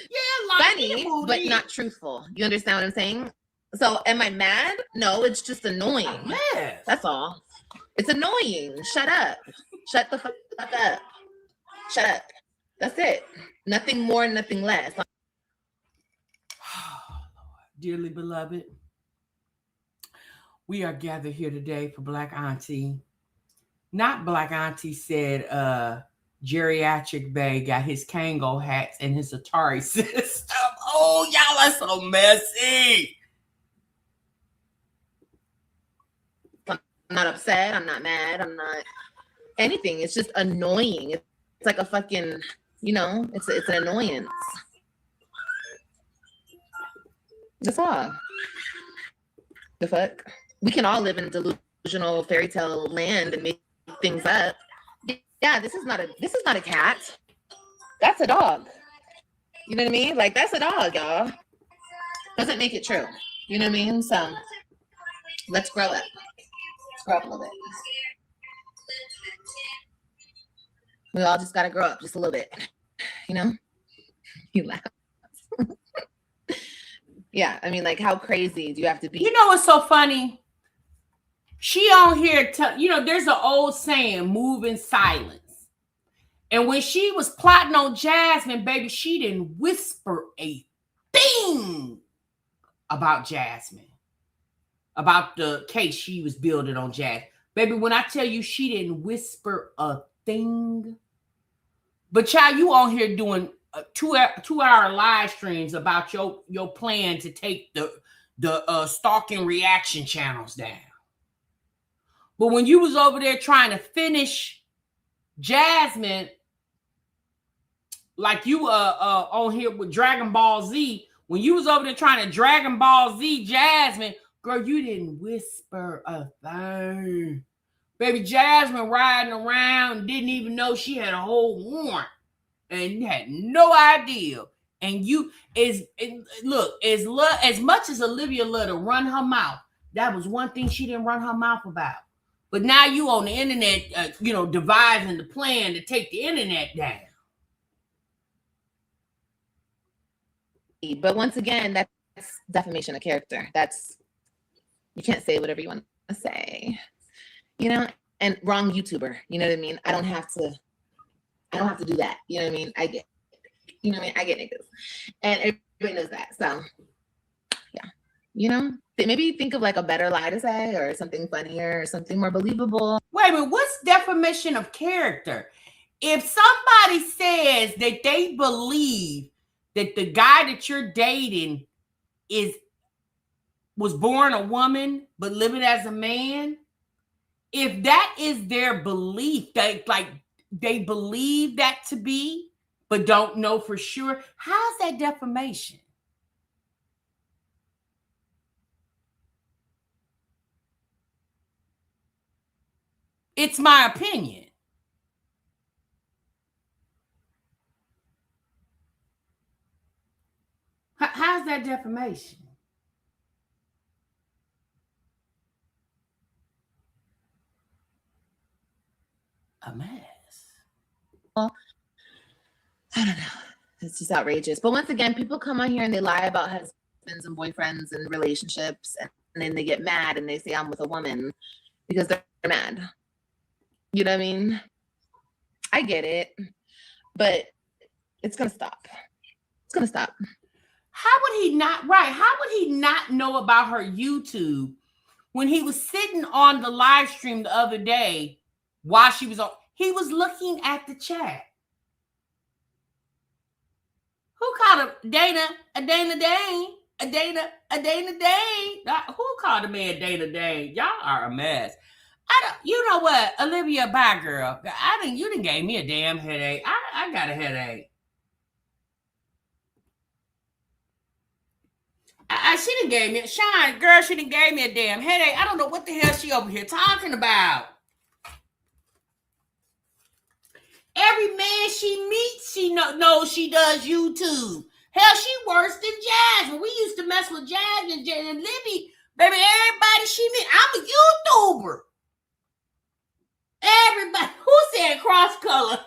[SPEAKER 3] like
[SPEAKER 5] funny, but not truthful. You understand what I'm saying? So am I mad? No, it's just annoying.
[SPEAKER 3] Yes.
[SPEAKER 5] That's all. It's annoying. Shut up. Shut the fuck up. Shut up. That's it. Nothing more, nothing less.
[SPEAKER 3] Dearly beloved, we are gathered here today for Black Auntie. Not Black Auntie said Geriatric Bay got his Kango hats and his Atari system. Oh, y'all are so messy.
[SPEAKER 5] I'm not upset. I'm not mad. I'm not anything. It's just annoying. It's like a fucking, it's an annoyance. That's all. The fuck? We can all live in delusional fairy tale land and make things up. Yeah, this is not a cat. That's a dog. You know what I mean? Like, that's a dog, y'all. Doesn't make it true. You know what I mean? So let's grow up. Let's grow up a little bit. We all just got to grow up just a little bit, you know? You laugh. Yeah, I mean, like, how crazy do you have to be?
[SPEAKER 3] You know what's so funny? She on here, there's an old saying, move in silence. And when she was plotting on Jasmine, baby, she didn't whisper a thing about Jasmine, about the case she was building on Jasmine. Baby, when I tell you she didn't whisper a thing. But child, you on here doing 2-hour live streams about your plan to take the stalking reaction channels down. But when you was over there trying to finish Jasmine, like you on here with Dragon Ball Z, when you was over there trying to Dragon Ball Z Jasmine, girl, you didn't whisper a thing. Baby, Jasmine riding around, didn't even know she had a whole warrant. And had no idea. And look, as much as Olivia loved to run her mouth, that was one thing she didn't run her mouth about. But now you on the internet, devising the plan to take the internet down.
[SPEAKER 5] But once again, that's defamation of character. You can't say whatever you want to say, and wrong YouTuber. You know what I mean? I don't have to do that. You know what I mean? I get niggas. And everybody knows that. So, yeah. Maybe think of like a better lie to say or something funnier or something more believable.
[SPEAKER 3] Wait a minute. What's defamation of character? If somebody says that they believe that the guy that you're dating was born a woman but living as a man, if that is their belief, they believe that to be, but don't know for sure, how's that defamation? It's my opinion. How's that defamation? A mess.
[SPEAKER 5] I don't know. It's just outrageous. But once again, people come on here and they lie about husbands and boyfriends and relationships, and then they get mad and they say I'm with a woman because they're mad. You know what I mean? I get it, but it's gonna stop. It's gonna stop.
[SPEAKER 3] How would he not? Right? How would he not know about her YouTube when he was sitting on the live stream the other day while she was on? He was looking at the chat. Who called him Dana? A Dana Dane? A Dana Dane? Who called the man Dana Dane? Y'all are a mess. You know what, Olivia, bye, girl. You done gave me a damn headache. I got a headache. She done gave me Shine, girl. She done gave me a damn headache. I don't know what the hell she over here talking about. Every man she meets, she knows she does YouTube. Hell, she worse than Jasmine. We used to mess with Jasmine and Libby. Baby, everybody she meets, I'm a YouTuber. Everybody, who said cross color?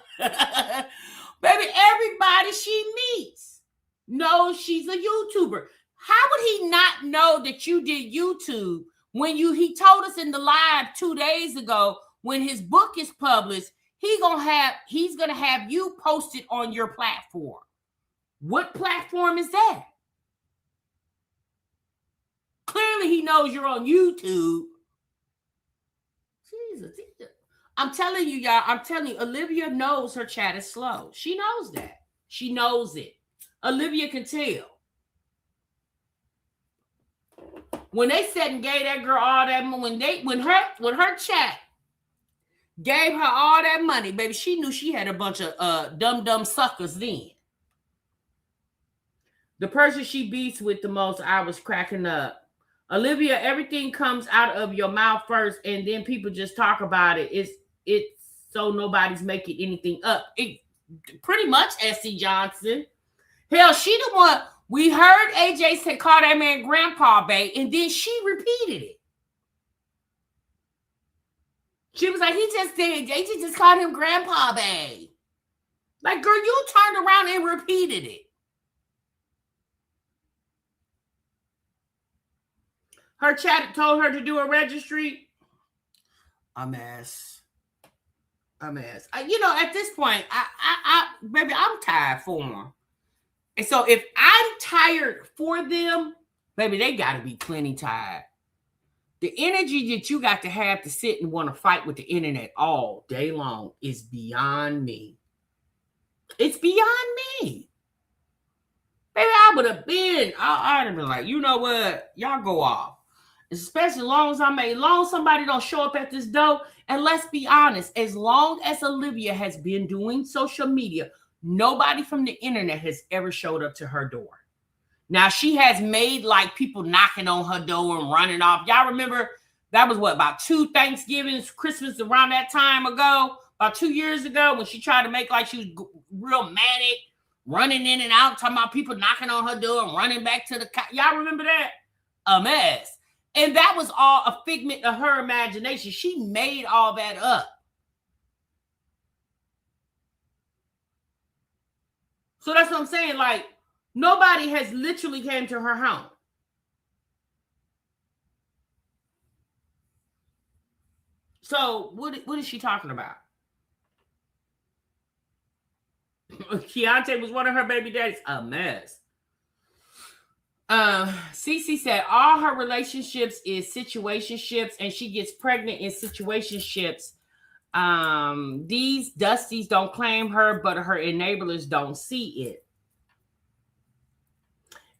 [SPEAKER 3] Baby, everybody she meets knows she's a YouTuber. How would he not know that you did YouTube when he told us in the live 2 days ago when his book is published, he's gonna have you posted on your platform. What platform is that? Clearly he knows you're on YouTube. Jesus. I'm telling you, y'all, Olivia knows her chat is slow. She knows that. She knows it. Olivia can tell. When they said and gave that girl all that money, when her chat gave her all that money, baby, she knew she had a bunch of dumb suckers then. The person she beats with the most, I was cracking up. Olivia, everything comes out of your mouth first, and then people just talk about it. It's so nobody's making anything up. It pretty much SC Johnson. Hell, she the one. We heard AJ say call that man Grandpa Bay, and then she repeated it. She was like, AJ just called him Grandpa Bay. Like, girl, you turned around and repeated it. Her chat told her to do a registry. A mess. You know, at this point, baby, I'm tired for them. And so if I'm tired for them, baby, they got to be plenty tired. The energy that you got to have to sit and want to fight with the internet all day long is beyond me. It's beyond me. Baby, I would have been, I'd have been like, you know what? Y'all go off. Especially as long as somebody don't show up at this door. And let's be honest, as long as Olivia has been doing social media, nobody from the internet has ever showed up to her door. Now, she has made like people knocking on her door and running off. Y'all remember that was what, about 2 Thanksgivings, Christmas around that time ago, about 2 years ago, when she tried to make like she was real manic, running in and out, talking about people knocking on her door and running back to the y'all remember that? A mess. And that was all a figment of her imagination. She made all that up. So that's what I'm saying. Like, nobody has literally came to her home. So what is she talking about? Keontae was one of her baby daddies. A mess. Cece said all her relationships is situationships, and she gets pregnant in situationships. These Dusties don't claim her, but her enablers don't see it.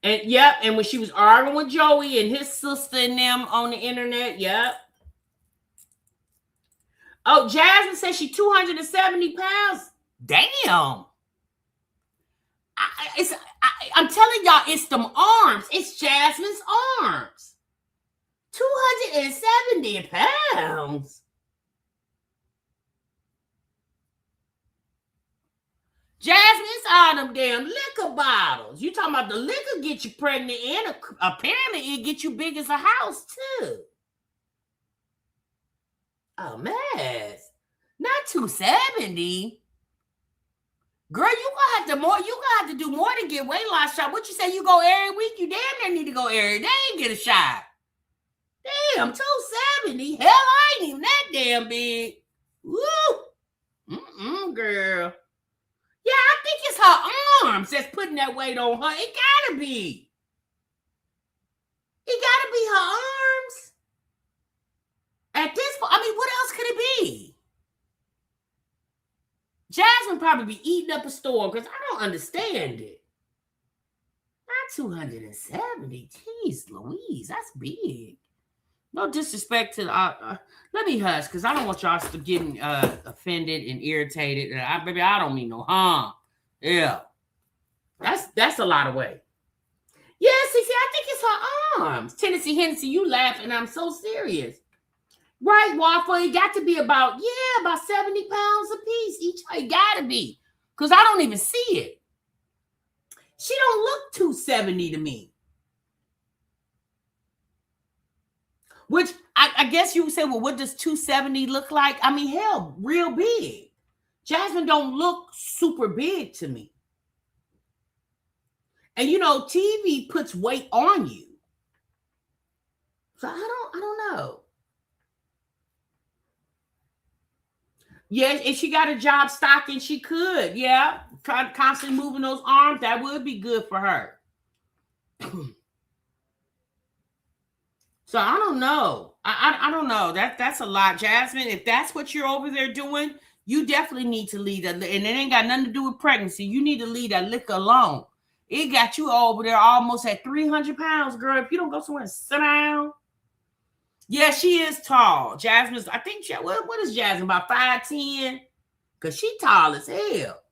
[SPEAKER 3] And yep, and when she was arguing with Joey and his sister and them on the internet, yep. Oh, Jasmine says she's 270 pounds. Damn. I'm telling y'all, it's them arms. It's Jasmine's arms. 270 pounds. Jasmine's all them damn liquor bottles. You talking about the liquor get you pregnant, and apparently it get you big as a house too. A mess. Not 270. Girl, you gonna have to do more to get weight loss shot. What you say? You go every week? You damn near need to go every day and get a shot. Damn, 270. Hell, I ain't even that damn big. Woo. Girl. Yeah, I think it's her arms that's putting that weight on her. It gotta be. It gotta be her arms. At this point, I mean, what else could it be? Jasmine probably be eating up a storm because I don't understand it. Not 270. Jeez Louise, that's big. No disrespect to let me hush because I don't want y'all to getting offended and irritated. Baby, I don't mean no harm. Yeah. That's a lot of weight. Yeah, see, I think it's her arms. Tennessee Hennessy, you laughing. I'm so serious. Right, Waffle, it got to be about 70 pounds a piece each. It got to be. Because I don't even see it. She don't look 270 to me. Which I guess you would say, well, what does 270 look like? I mean, hell, real big. Jasmine don't look super big to me. And you know, TV puts weight on you. So I don't know. Yeah, if she got a job stocking, she could. Yeah, constantly moving those arms, that would be good for her. So I don't know. I don't know. That's a lot, Jasmine. If that's what you're over there doing, you definitely need to leave that. And it ain't got nothing to do with pregnancy. You need to leave that liquor alone. It got you over there almost at 300 pounds, girl. If you don't go somewhere and sit down. Yeah, she is tall. Jasmine's, I think, what is Jasmine, about 5'10"? Because she tall as hell.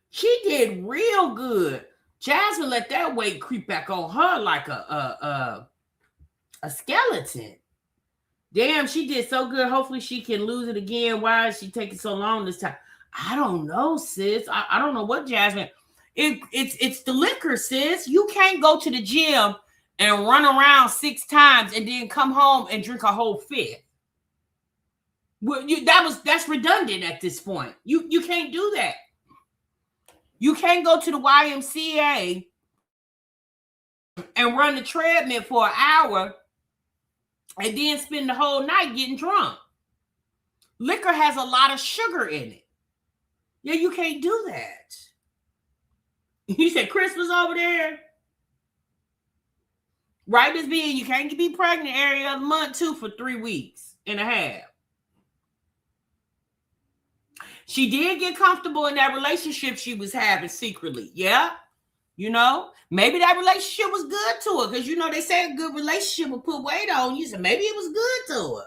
[SPEAKER 3] She did real good. Jasmine let that weight creep back on her like a skeleton. Damn, she did so good. Hopefully she can lose it again. Why is she taking so long this time? I don't know, sis. I don't know what Jasmine. It's the liquor, sis. You can't go to the gym and run around 6 times and then come home and drink a whole 5th. Well, that's redundant at this point. You can't do that. You can't go to the YMCA and run the treadmill for an hour and then spend the whole night getting drunk. Liquor has a lot of sugar in it. Yeah, you can't do that. You said Chris was over there? Right, Miss B, you can't be pregnant every other month too for 3 weeks and a half. She did get comfortable in that relationship she was having secretly. Yeah. You know, maybe that relationship was good to her because, you know, they say a good relationship will put weight on you. So maybe it was good to her.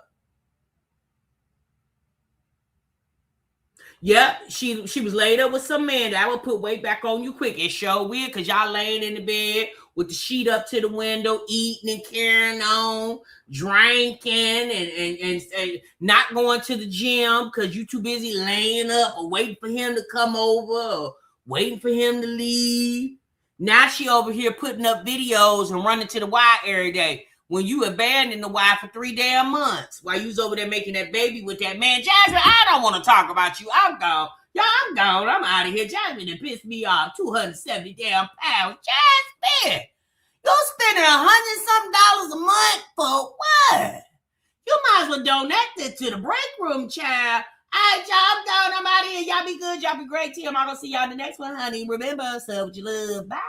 [SPEAKER 3] Yeah, she was laid up with some man that would put weight back on you quick. It's sure weird because y'all laying in the bed with the sheet up to the window, eating and carrying on, drinking and not going to the gym because you too busy laying up or waiting for him to come over or waiting for him to leave. Now she over here putting up videos and running to the Y every day. When you abandoned the Y for 3 damn months while you was over there making that baby with that man. Jasmine, I don't want to talk about you. I'm gone. Y'all, I'm gone. I'm out of here. Jasmine done pissed me off. 270 damn pounds. Jasmine, you're spending $100-something a month for what? You might as well donate it to the break room, child. All right, y'all, I'm gone. I'm out of here. Y'all be good. Y'all be great, Tim. I'm going to see y'all in the next one, honey. Remember, so what you love. Bye.